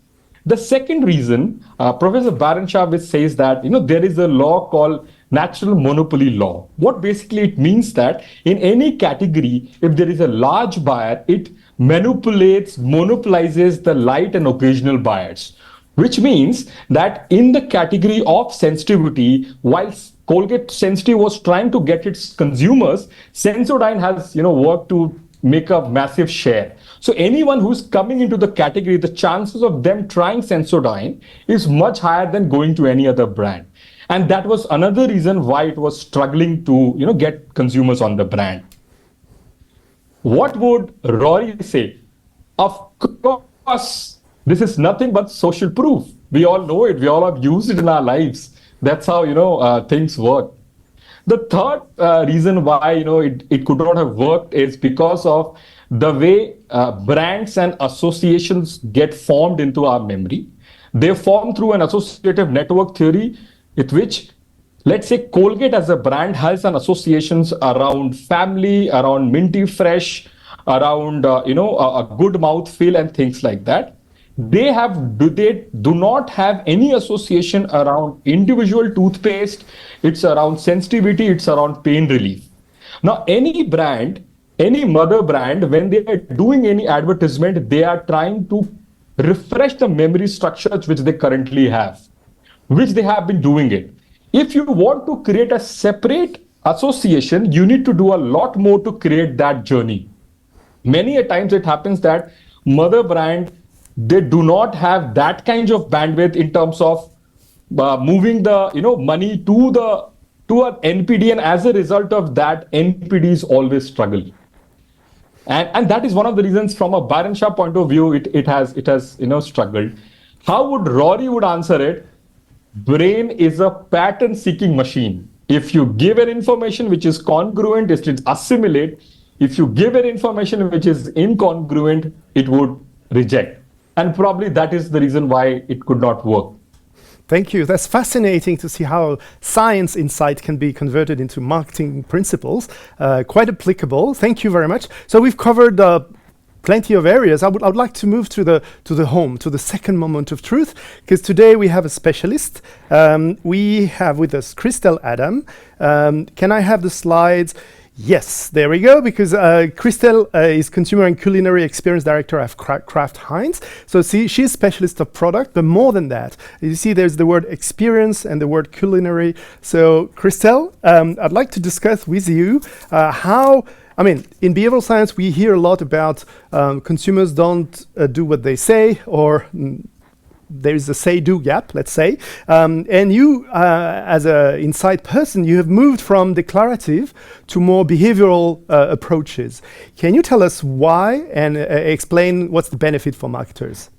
[SPEAKER 5] The second reason, Professor Byron Sharp says that, there is a law called natural monopoly law. What basically it means that in any category, if there is a large buyer, it monopolizes the light and occasional buyers, which means that in the category of sensitivity, while Colgate Sensitive was trying to get its consumers, Sensodyne has, worked to make a massive share. So anyone who's coming into the category, the chances of them trying Sensodyne is much higher than going to any other brand. And that was another reason why it was struggling to, get consumers on the brand. What would Rory say? Of course, this is nothing but social proof. We all know it. We all have used it in our lives. That's how, things work. The third reason why, it could not have worked is because of the way brands and associations get formed into our memory. They form through an associative network theory, with which, let's say, Colgate as a brand has an associations around family, around minty fresh, around a good mouth feel and things like that. They do not have any association around individual toothpaste. It's around sensitivity. It's around pain relief. Now, any brand, any mother brand, when they are doing any advertisement, they are trying to refresh the memory structures which they currently have, which they have been doing it. If you want to create a separate association, you need to do a lot more to create that journey. Many a times it happens that mother brand, they do not have that kind of bandwidth in terms of moving the money to an NPD, and as a result of that, NPDs always struggle. And that is one of the reasons from a Byron Sharp point of view, it has struggled. How would Rory answer it? Brain is a pattern-seeking machine. If you give an information which is congruent, it will assimilate. If you give an information which is incongruent, it would reject. And probably that is the reason why it could not work.
[SPEAKER 4] Thank you. That's fascinating to see how science insight can be converted into marketing principles. Quite applicable. Thank you very much. So we've covered plenty of areas. I would like to move to the home, to the second moment of truth, because today we have a specialist. We have with us Christel Adam. Can I have the slides? Yes, there we go, because Christel is Consumer and Culinary Experience Director of KRAFT HEINZ. So she's specialist of product, but more than that, you see there's the word experience and the word culinary. So Christel, I'd like to discuss with you in behavioral science, we hear a lot about consumers don't do what they say, or there is a say-do gap, let's say. And you, as an INSEAD person, you have moved from declarative to more behavioral approaches. Can you tell us why and explain what's the benefit for marketers?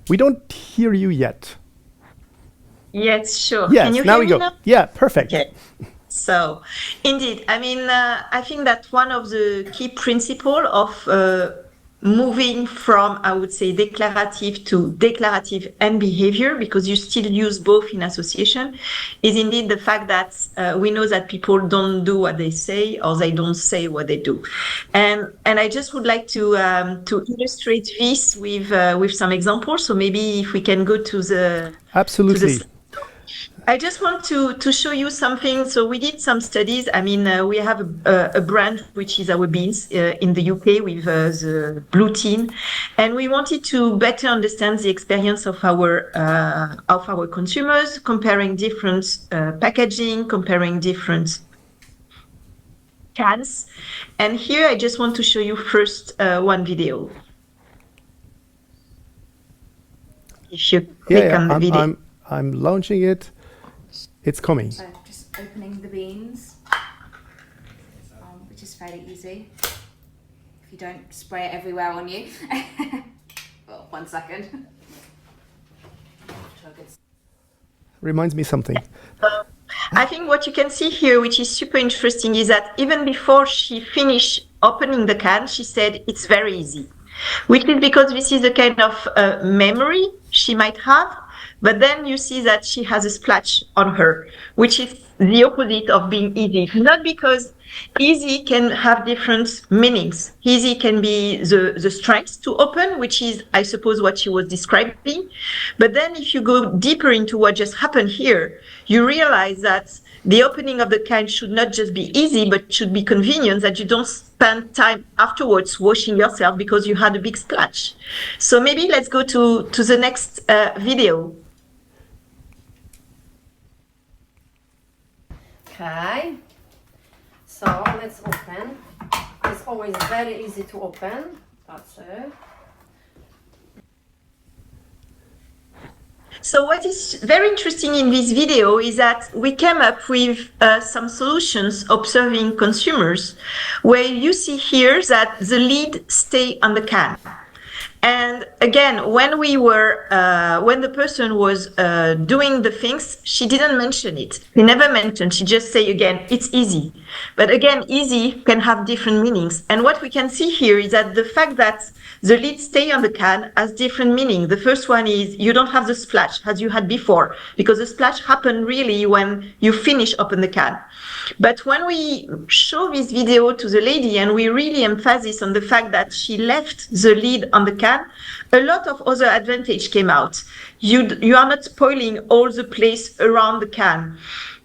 [SPEAKER 4] We don't hear you yet.
[SPEAKER 6] Yes, sure.
[SPEAKER 4] Yes,
[SPEAKER 6] Can you
[SPEAKER 4] now
[SPEAKER 6] hear
[SPEAKER 4] we
[SPEAKER 6] me
[SPEAKER 4] go.
[SPEAKER 6] now?
[SPEAKER 4] Yeah, perfect.
[SPEAKER 6] Okay. So, indeed, I mean, I think that one of the key principles of moving from, I would say, declarative to declarative and behavior, because you still use both in association, is indeed the fact that we know that people don't do what they say, or they don't say what they do. And I just would like to illustrate this with some examples. So maybe if we can go to the
[SPEAKER 4] Absolutely.
[SPEAKER 6] I just want to show you something. So we did some studies. I mean, we have a brand which is our beans in the UK with the blue tin, and we wanted to better understand the experience of our consumers, comparing different packaging, comparing different cans. And here I just want to show you first one video. If you click on the video.
[SPEAKER 4] I'm launching it. It's coming.
[SPEAKER 7] So just opening the beans, which is fairly easy. If you don't spray it everywhere on you. Well, 1 second.
[SPEAKER 4] Reminds me something.
[SPEAKER 6] I think what you can see here, which is super interesting, is that even before she finished opening the can, she said it's very easy, which is because this is the kind of memory she might have. But then you see that she has a splash on her, which is the opposite of being easy. Not because easy can have different meanings. Easy can be the strength to open, which is, I suppose, what she was describing. But then if you go deeper into what just happened here, you realize that the opening of the can should not just be easy, but should be convenient, that you don't spend time afterwards washing yourself because you had a big splash. So maybe let's go to the next video.
[SPEAKER 8] Okay, so let's open. It's always very easy to open. That's it.
[SPEAKER 6] So what is very interesting in this video is that we came up with some solutions observing consumers, where you see here that the lid stay on the can. And again, when the person was doing the things, she didn't mention it. She never mentioned. She just say again, it's easy. But again, easy can have different meanings. And what we can see here is that the fact that the lid stay on the can has different meaning. The first one is you don't have the splash as you had before, because the splash happened really when you finish open the can. But when we show this video to the lady and we really emphasize on the fact that she left the lid on the can, a lot of other advantage came out. You are not spoiling all the place around the can.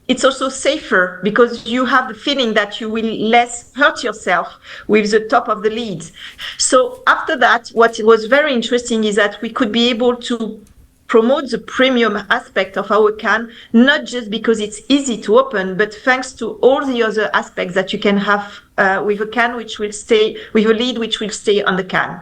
[SPEAKER 6] It's also safer because you have the feeling that you will less hurt yourself with the top of the lid. So after that, what was very interesting is that we could be able to promote the premium aspect of our can, not just because it's easy to open, but thanks to all the other aspects that you can have with a can which will stay, with a lid which will stay on the can.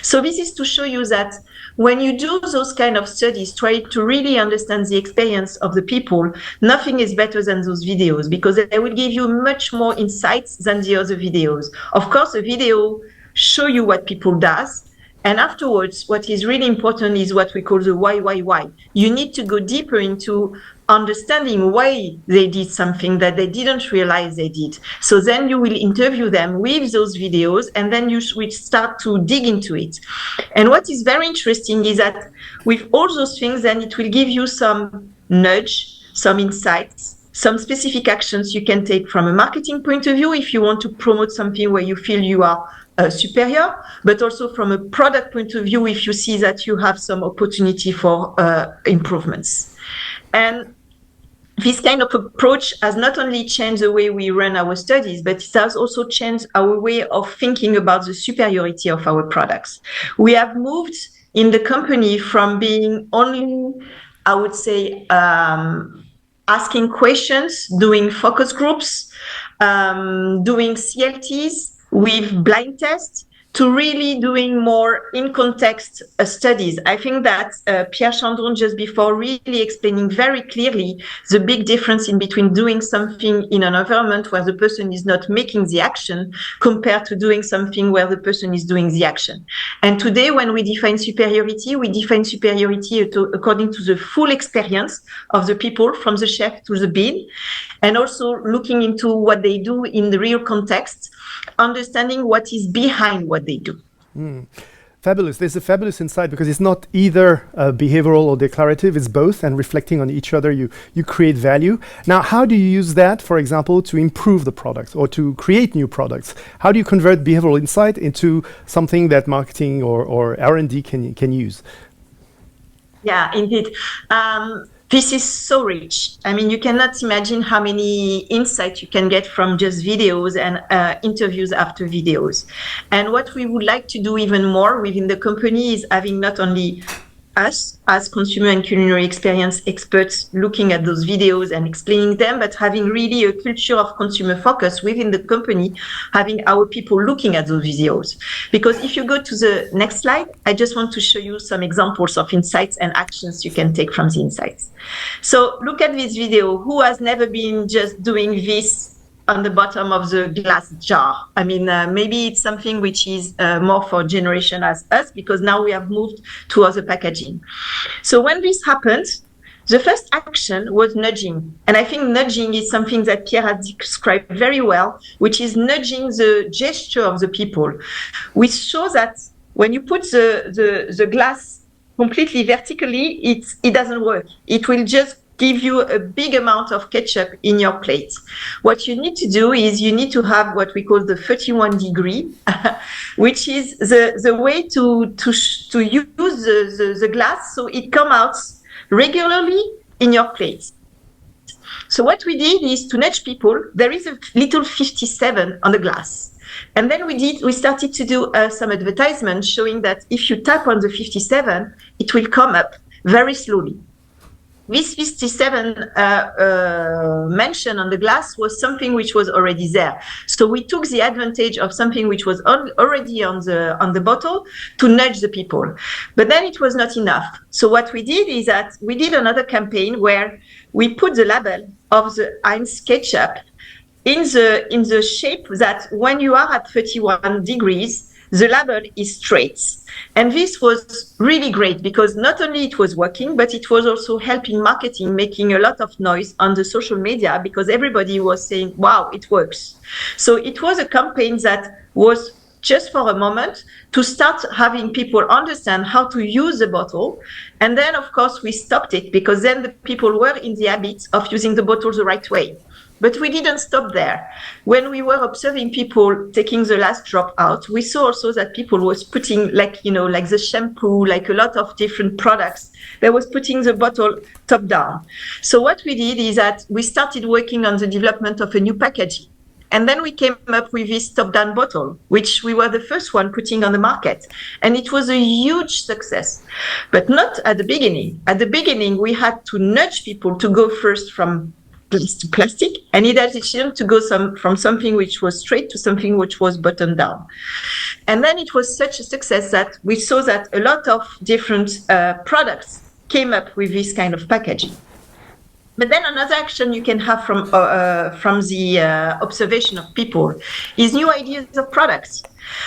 [SPEAKER 6] So this is to show you that when you do those kind of studies, try to really understand the experience of the people, nothing is better than those videos, because they will give you much more insights than the other videos. Of course, a video show you what people does, and afterwards, what is really important is what we call the why. You need to go deeper into understanding why they did something that they didn't realize they did. So then you will interview them with those videos, and then you will start to dig into it. And what is very interesting is that with all those things, then it will give you some nudge, some insights, some specific actions you can take from a marketing point of view if you want to promote something where you feel you are superior, but also from a product point of view if you see that you have some opportunity for improvements. And this kind of approach has not only changed the way we run our studies, but it has also changed our way of thinking about the superiority of our products. We have moved in the company from being only, I would say, asking questions, doing focus groups, doing CLTs with blind tests, to really doing more in context studies. I think that Pierre Chandon just before really explaining very clearly the big difference in between doing something in an environment where the person is not making the action compared to doing something where the person is doing the action. And today, when we define superiority according to the full experience of the people from the chef to the bin, and also looking into what they do in the real context, understanding what is behind what they do.
[SPEAKER 4] Fabulous. There's a fabulous insight because it's not either behavioral or declarative, it's both, and reflecting on each other, you create value. Now, how do you use that, for example, to improve the product or to create new products? How do you convert behavioral insight into something that marketing or R&D can use?
[SPEAKER 6] Yeah, indeed. This is so rich. I mean, you cannot imagine how many insights you can get from just videos and interviews after videos. And what we would like to do even more within the company is having not only us as consumer and culinary experience experts looking at those videos and explaining them, but having really a culture of consumer focus within the company, having our people looking at those videos. Because if you go to the next slide, I just want to show you some examples of insights and actions you can take from the insights. So look at this video. Who has never been just doing this on the bottom of the glass jar? I mean, maybe it's something which is more for generation as us, because now we have moved to other packaging. So when this happened, the first action was nudging. And I think nudging is something that Pierre has described very well, which is nudging the gesture of the people, which shows that when you put the glass completely vertically, it doesn't work. It will just give you a big amount of ketchup in your plate. What you need to do is you need to have what we call the 31 degree, which is the way to use the glass so it comes out regularly in your plate. So what we did is to nudge people. There is a little 57 on the glass. And then we started to do some advertisement showing that if you tap on the 57, it will come up very slowly. This 57 mention on the glass was something which was already there. So we took the advantage of something which was already on the bottle to nudge the people. But then it was not enough. So what we did is that we did another campaign where we put the label of the Heinz ketchup in the shape that when you are at 31 degrees, the label is straight. And this was really great because not only it was working, but it was also helping marketing, making a lot of noise on the social media because everybody was saying, wow, it works. So it was a campaign that was just for a moment to start having people understand how to use the bottle. And then, of course, we stopped it because then the people were in the habit of using the bottle the right way. But we didn't stop there. When we were observing people taking the last drop out, we saw also that people was putting like the shampoo, like a lot of different products. They was putting the bottle top down. So what we did is that we started working on the development of a new packaging. And then we came up with this top-down bottle, which we were the first one putting on the market. And it was a huge success, but not at the beginning. At the beginning, we had to nudge people to go first from to plastic, and in addition to go from something which was straight to something which was bottom down. And then it was such a success that we saw that a lot of different products came up with this kind of packaging. But then another action you can have from the observation of people is new ideas of products.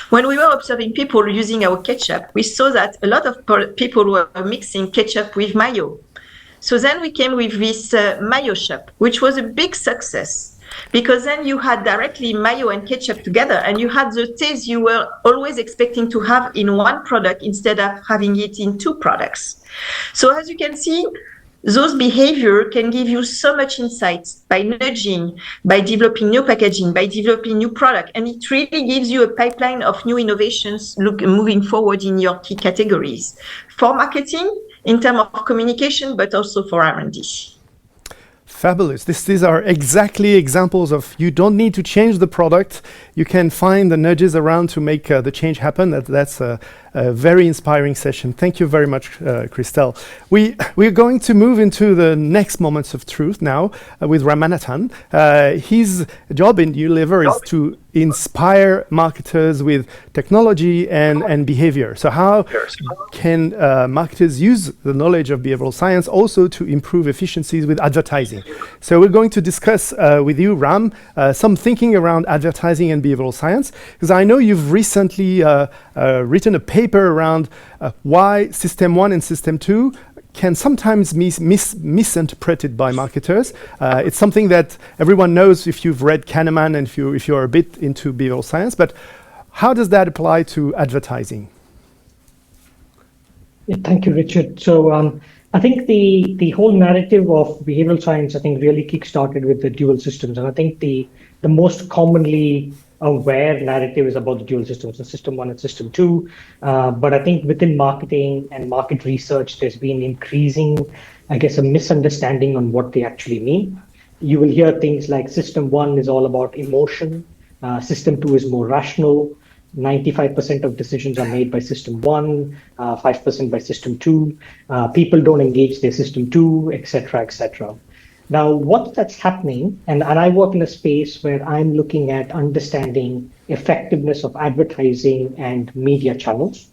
[SPEAKER 6] When we were observing people using our ketchup, we saw that a lot of people were mixing ketchup with mayo. So then we came with this mayo shop, which was a big success because then you had directly mayo and ketchup together and you had the taste you were always expecting to have in one product instead of having it in two products. So as you can see, those behavior can give you so much insights by nudging, by developing new packaging, by developing new product. And it really gives you a pipeline of new innovations moving forward in your key categories for marketing, in terms of communication, but also for R&D.
[SPEAKER 4] Fabulous. These are exactly examples of you don't need to change the product. You can find the nudges around to make the change happen. That's a very inspiring session. Thank you very much, Christel. We're going to move into the next moments of truth now with Ramanathan. His job in UNILEVER is to inspire marketers with technology and behavior. So how can marketers use the knowledge of behavioral science also to improve efficiencies with advertising? So we're going to discuss with you, Ram, some thinking around advertising and behavioral science, because I know you've recently written a paper around why System 1 and System 2 can sometimes misinterpreted by marketers. It's something that everyone knows if you've read Kahneman and if you're a bit into behavioral science, but how does that apply to advertising?
[SPEAKER 9] Yeah, thank you, Richard. So I think the whole narrative of behavioral science, I think, really kickstarted with the dual systems. And I think the most commonly aware narrative is about the dual systems, so System 1 and System 2. But I think within marketing and market research, there's been increasing, I guess, a misunderstanding on what they actually mean. You will hear things like System 1 is all about emotion, System 2 is more rational, 95% of decisions are made by System 1, 5% by System 2. People don't engage their System 2, etc., etc. Now, what that's happening, and I work in a space where I'm looking at understanding effectiveness of advertising and media channels.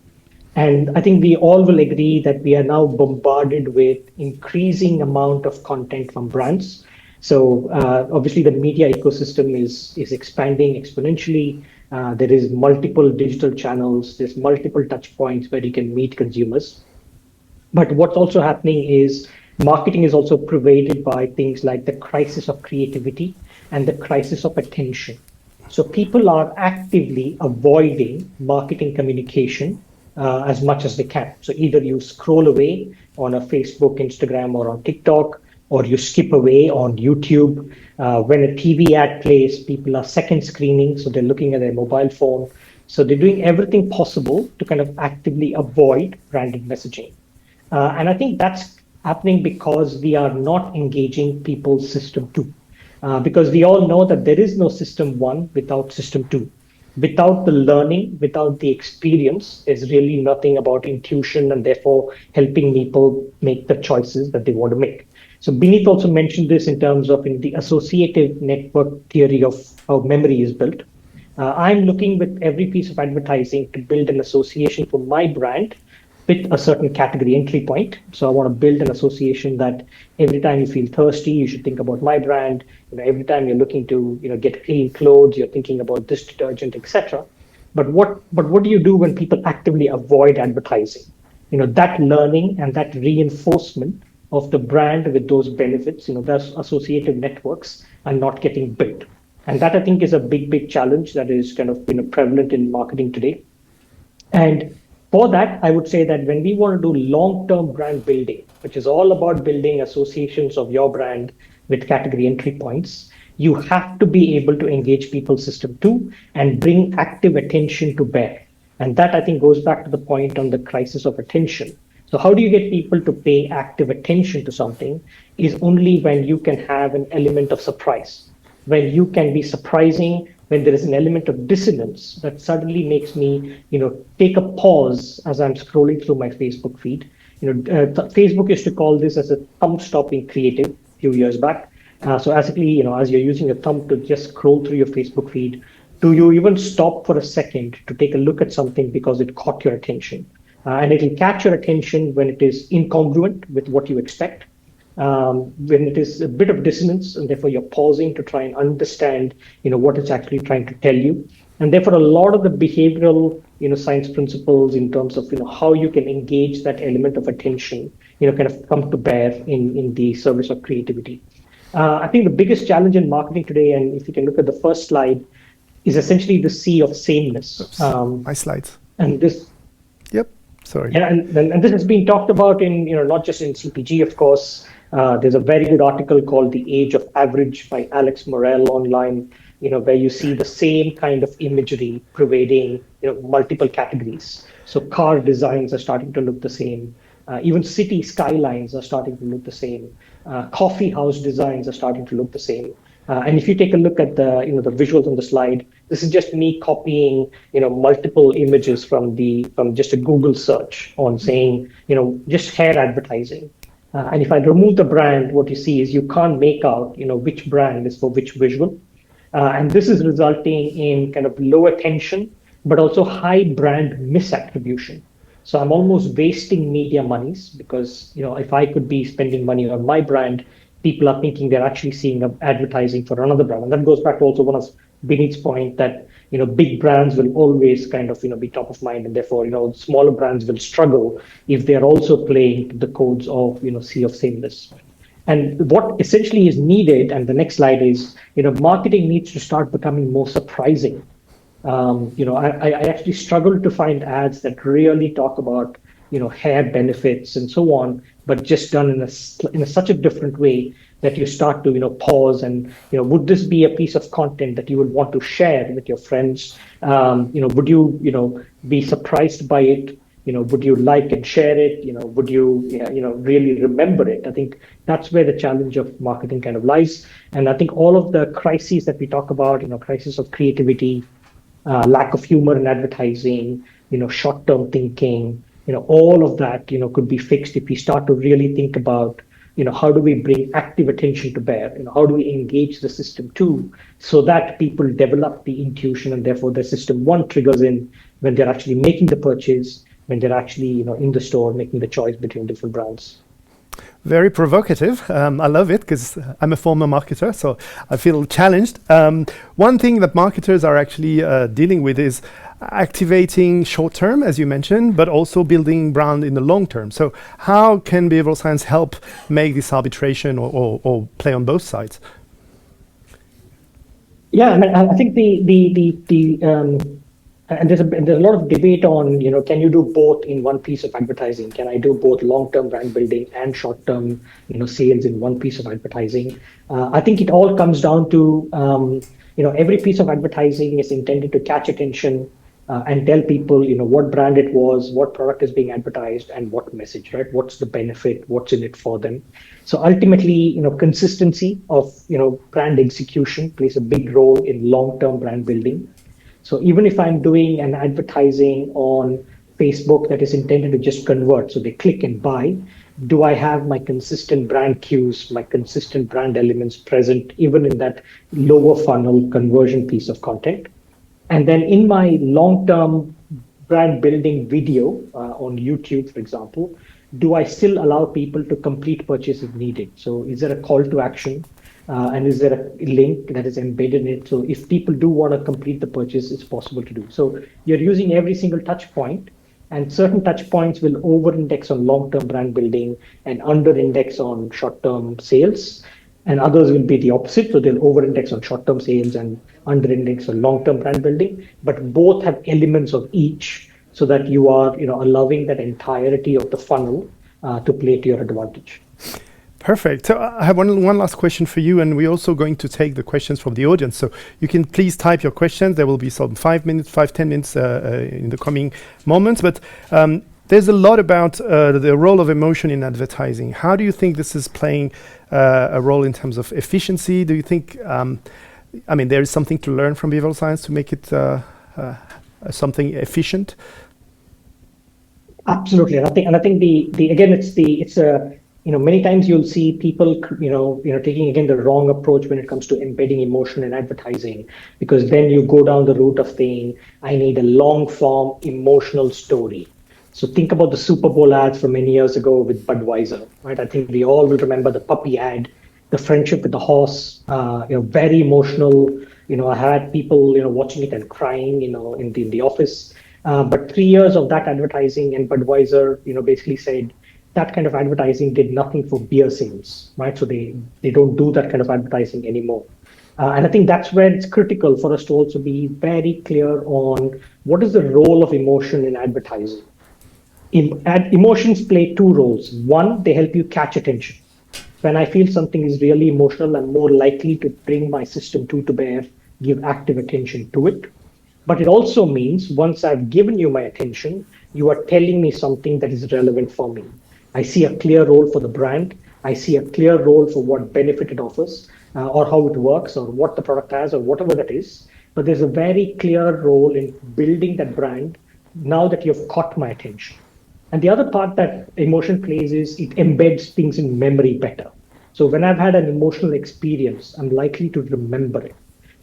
[SPEAKER 9] And I think we all will agree that we are now bombarded with increasing amount of content from brands. So obviously the media ecosystem is expanding exponentially. There is multiple digital channels, there's multiple touch points where you can meet consumers. But what's also happening is marketing is also pervaded by things like the crisis of creativity and the crisis of attention. So people are actively avoiding marketing communication as much as they can. So either you scroll away on a Facebook, Instagram, or on TikTok, or you skip away on YouTube. When a TV ad plays, people are second screening, so they're looking at their mobile phone. So they're doing everything possible to kind of actively avoid branded messaging. And I think that's happening because we are not engaging people's System 2. Because we all know that there is no System 1 without System 2. Without the learning, without the experience, there's really nothing about intuition and therefore helping people make the choices that they want to make. So Binit also mentioned this in terms of in the associative network theory of how memory is built. I'm looking with every piece of advertising to build an association for my brand with a certain category entry point. So I want to build an association that every time you feel thirsty, you should think about my brand. Every time you're looking to get clean clothes, you're thinking about this detergent, etc. But what do you do when people actively avoid advertising? That learning and that reinforcement of the brand with those benefits, those associative networks are not getting built. And that I think is a big challenge that is kind of prevalent in marketing today. And for that, I would say that when we want to do long-term brand building, which is all about building associations of your brand with category entry points, you have to be able to engage people's System 2 and bring active attention to bear. And that I think goes back to the point on the crisis of attention. So how do you get people to pay active attention to something is only when you can have an element of surprise, when you can be surprising, when there is an element of dissonance that suddenly makes me, take a pause as I'm scrolling through my Facebook feed. Facebook used to call this as a thumb stopping creative a few years back. So basically, as you're using a thumb to just scroll through your Facebook feed, do you even stop for a second to take a look at something because it caught your attention? And it will catch your attention when it is incongruent with what you expect, when it is a bit of dissonance, and therefore you're pausing to try and understand, what it's actually trying to tell you. And therefore, a lot of the behavioral, science principles in terms of, how you can engage that element of attention, kind of come to bear in the service of creativity. I think the biggest challenge in marketing today, and if you can look at the first slide, is essentially the sea of sameness.
[SPEAKER 4] My slides.
[SPEAKER 9] And this.
[SPEAKER 4] Yep. Sorry.
[SPEAKER 9] And this has been talked about in, not just in CPG, of course. There's a very good article called The Age of Average by Alex Morel online, where you see the same kind of imagery pervading, multiple categories. So car designs are starting to look the same. Even city skylines are starting to look the same. Coffee house designs are starting to look the same. And if you take a look at the the visuals on the slide, this is just me copying multiple images from just a Google search on saying just hair advertising. And if I remove the brand, what you see is you can't make out which brand is for which visual. And this is resulting in kind of low attention, but also high brand misattribution. So I'm almost wasting media monies because if I could be spending money on my brand, people are thinking they're actually seeing advertising for another brand. And that goes back to also one of Binit's point that big brands will always kind of be top of mind, and therefore smaller brands will struggle if they're also playing the codes of sea of sameness. And what essentially is needed, and the next slide is marketing needs to start becoming more surprising. I actually struggle to find ads that really talk about hair benefits and so on, but just done in such a different way that you start to pause and would this be a piece of content that you would want to share with your friends? Would you be surprised by it? Would you like and share it? Would you really remember it? I think that's where the challenge of marketing kind of lies. And I think all of the crises that we talk about, crisis of creativity, lack of humor in advertising, short-term thinking, all of that, could be fixed if we start to really think about, how do we bring active attention to bear? How do we engage the system too, so that people develop the intuition and therefore the system one triggers in when they're actually making the purchase, when they're actually, in the store making the choice between different brands.
[SPEAKER 4] Very provocative. I love it because I'm a former marketer, so I feel challenged. One thing that marketers are actually dealing with is activating short term, as you mentioned, but also building brand in the long term. So how can behavioral science help make this arbitration or play on both sides?
[SPEAKER 9] Yeah, I mean, I think and there's a lot of debate on, can you do both in one piece of advertising? Can I do both long-term brand building and short-term, sales in one piece of advertising? I think it all comes down to, every piece of advertising is intended to catch attention and tell people, what brand it was, what product is being advertised, and what message, right? What's the benefit? What's in it for them? So ultimately, consistency of, brand execution plays a big role in long-term brand building. So even if I'm doing an advertising on Facebook that is intended to just convert, so they click and buy, do I have my consistent brand cues, my consistent brand elements present even in that lower funnel conversion piece of content? And then in my long-term brand building video on YouTube, for example, do I still allow people to complete purchase if needed? So is there a call to action? And is there a link that is embedded in it? So if people do want to complete the purchase, it's possible to do. So you're using every single touch point, and certain touch points will over-index on long-term brand building and under-index on short-term sales. And others will be the opposite. So they'll over-index on short-term sales and under-index on long-term brand building. But both have elements of each so that you are allowing that entirety of the funnel to play to your advantage.
[SPEAKER 4] Perfect. So I have one last question for you, and we're also going to take the questions from the audience. So you can please type your questions. There will be some 10 minutes in the coming moments. But there's a lot about the role of emotion in advertising. How do you think this is playing a role in terms of efficiency? Do you think, there is something to learn from behavioral science to make it something efficient?
[SPEAKER 9] Absolutely, and I think many times you'll see people, taking again the wrong approach when it comes to embedding emotion in advertising, because then you go down the route of saying, I need a long form emotional story. So think about the Super Bowl ads from many years ago with Budweiser, right? I think we all will remember the puppy ad, the friendship with the horse, very emotional. I had people, watching it and crying, in the office. But 3 years of that advertising, and Budweiser, basically said, that kind of advertising did nothing for beer sales, right? So they don't do that kind of advertising anymore. And I think that's where it's critical for us to also be very clear on what is the role of emotion in advertising. Emotions play two roles. One, they help you catch attention. When I feel something is really emotional, I'm more likely to bring my system to bear, give active attention to it. But it also means once I've given you my attention, you are telling me something that is relevant for me. I see a clear role for the brand. I see a clear role for what benefit it offers, or how it works, or what the product has, or whatever that is. But there's a very clear role in building that brand now that you've caught my attention. And the other part that emotion plays is it embeds things in memory better. So when I've had an emotional experience, I'm likely to remember it.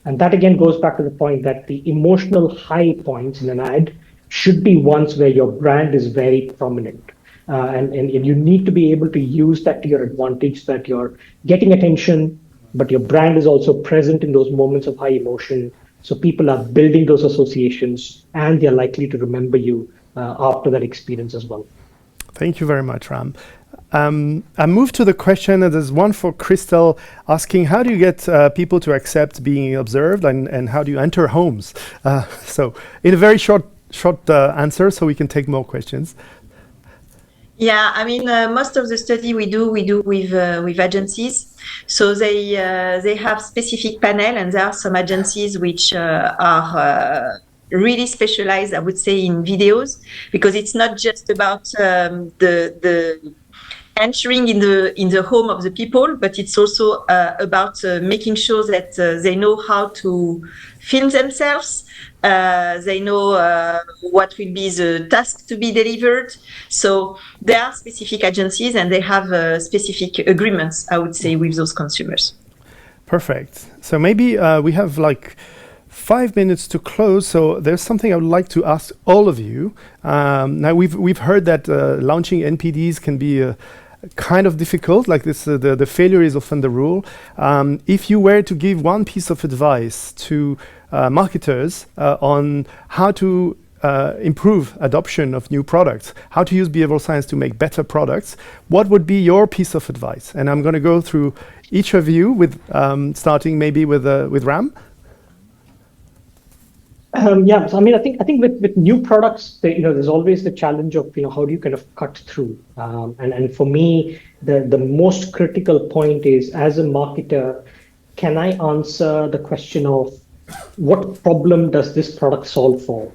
[SPEAKER 9] And that again goes back to the point that the emotional high points in an ad should be ones where your brand is very prominent. And you need to be able to use that to your advantage, that you're getting attention, but your brand is also present in those moments of high emotion. So people are building those associations and they're likely to remember you after that experience as well.
[SPEAKER 4] Thank you very much, Ram. I move to the question, and there's one for Christel asking, how do you get people to accept being observed, and how do you enter homes? So in a very short answer, so we can take more questions.
[SPEAKER 6] Yeah, I mean, most of the study we do with agencies. So they have specific panel, and there are some agencies which are really specialized, I would say, in videos, because it's not just about the entering in the home of the people, but it's also about making sure that they know how to film themselves. They know what will be the task to be delivered. So there are specific agencies, and they have specific agreements, I would say, with those consumers. Perfect. So maybe we have like 5 minutes to close, so there's something I would like to ask all of you. Now we've heard that launching NPDs can be kind of difficult, like this. The failure is often the rule. If you were to give one piece of advice to marketers on how to improve adoption of new products, how to use behavioral science to make better products, what would be your piece of advice? And I'm going to go through each of you, with starting maybe with Ram.
[SPEAKER 9] Yeah, so I mean, I think with new products, there's always the challenge of how do you kind of cut through. And for me, the most critical point is, as a marketer, can I answer the question of what problem does this product solve for?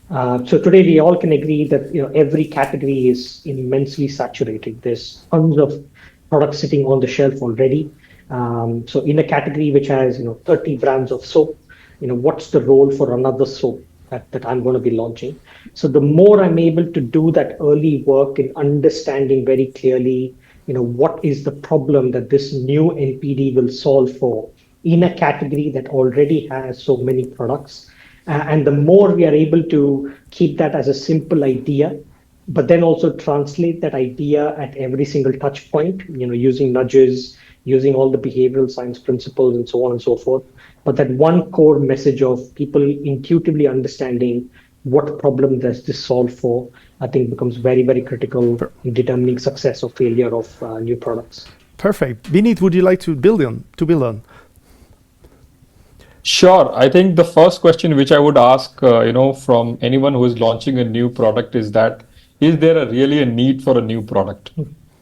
[SPEAKER 9] So today we all can agree that every category is immensely saturated. There's tons of products sitting on the shelf already. So in a category which has 30 brands of soap, what's the role for another soap that I'm going to be launching? So the more I'm able to do that early work in understanding very clearly, what is the problem that this new NPD will solve for in a category that already has so many products. And the more we are able to keep that as a simple idea, but then also translate that idea at every single touch point, using nudges, using all the behavioral science principles and so on and so forth. But that one core message of people intuitively understanding what problem does this solve for, I think becomes very, very critical in determining success or failure of new products.
[SPEAKER 4] Perfect. Binit, would you like to build on?
[SPEAKER 5] Sure. I think the first question which I would ask, from anyone who is launching a new product is that, is there really a need for a new product?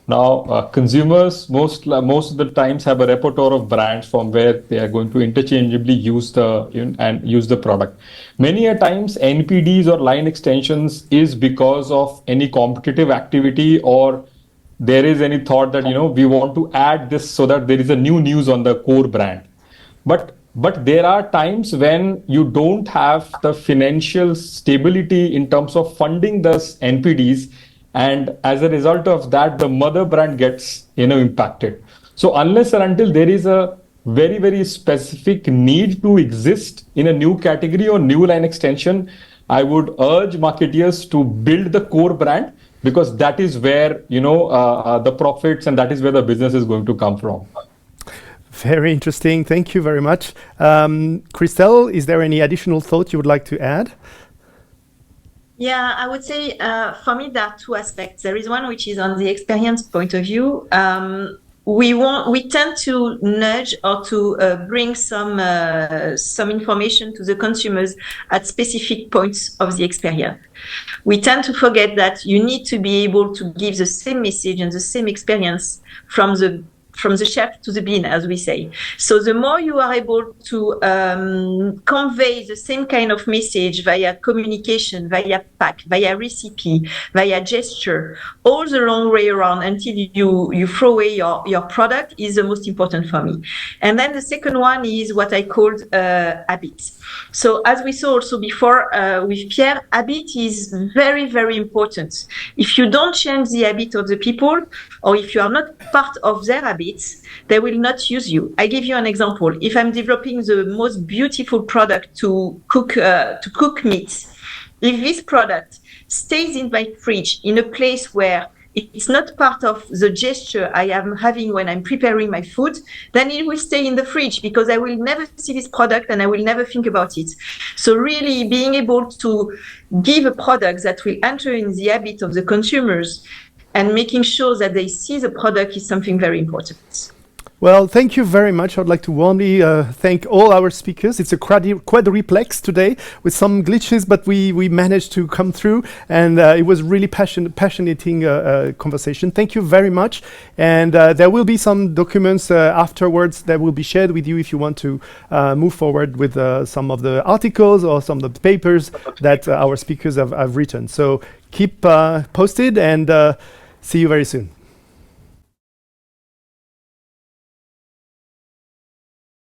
[SPEAKER 5] Now, consumers most of the times have a repertoire of brands from where they are going to interchangeably use the product. Many a times, NPDs or line extensions is because of any competitive activity, or there is any thought that we want to add this so that there is a new news on the core brand. But there are times when you don't have the financial stability in terms of funding those NPDs. And as a result of that, the mother brand gets impacted. So unless and until there is a very, very specific need to exist in a new category or new line extension, I would urge marketeers to build the core brand, because that is where the profits and that is where the business is going to come from.
[SPEAKER 4] Very interesting. Thank you very much. Christel, is there any additional thought you would like to add?
[SPEAKER 6] Yeah, I would say for me there are two aspects. There is one which is on the experience point of view. We tend to nudge or to bring some information to the consumers at specific points of the experience. We tend to forget that you need to be able to give the same message and the same experience from the from the shelf to the bin, as we say. So the more you are able to convey the same kind of message via communication, via pack, via recipe, via gesture, all the long way around until you throw away your product is the most important for me. And then the second one is what I called habits. So as we saw also before with Pierre, habit is very, very important. If you don't change the habit of the people, or if you are not part of their habits, they will not use you. I give you an example. If I'm developing the most beautiful product to cook meat, if this product stays in my fridge in a place where it's not part of the gesture I am having when I'm preparing my food, then it will stay in the fridge because I will never see this product and I will never think about it. So really being able to give a product that will enter in the habit of the consumers and making sure that they see the product is something very important.
[SPEAKER 4] Well, thank you very much. I'd like to warmly thank all our speakers. It's a quadruplex today with some glitches, but we managed to come through, and it was really passionating conversation. Thank you very much. And there will be some documents afterwards that will be shared with you if you want to move forward with some of the articles or some of the papers that our speakers have written. So keep posted and see you very soon.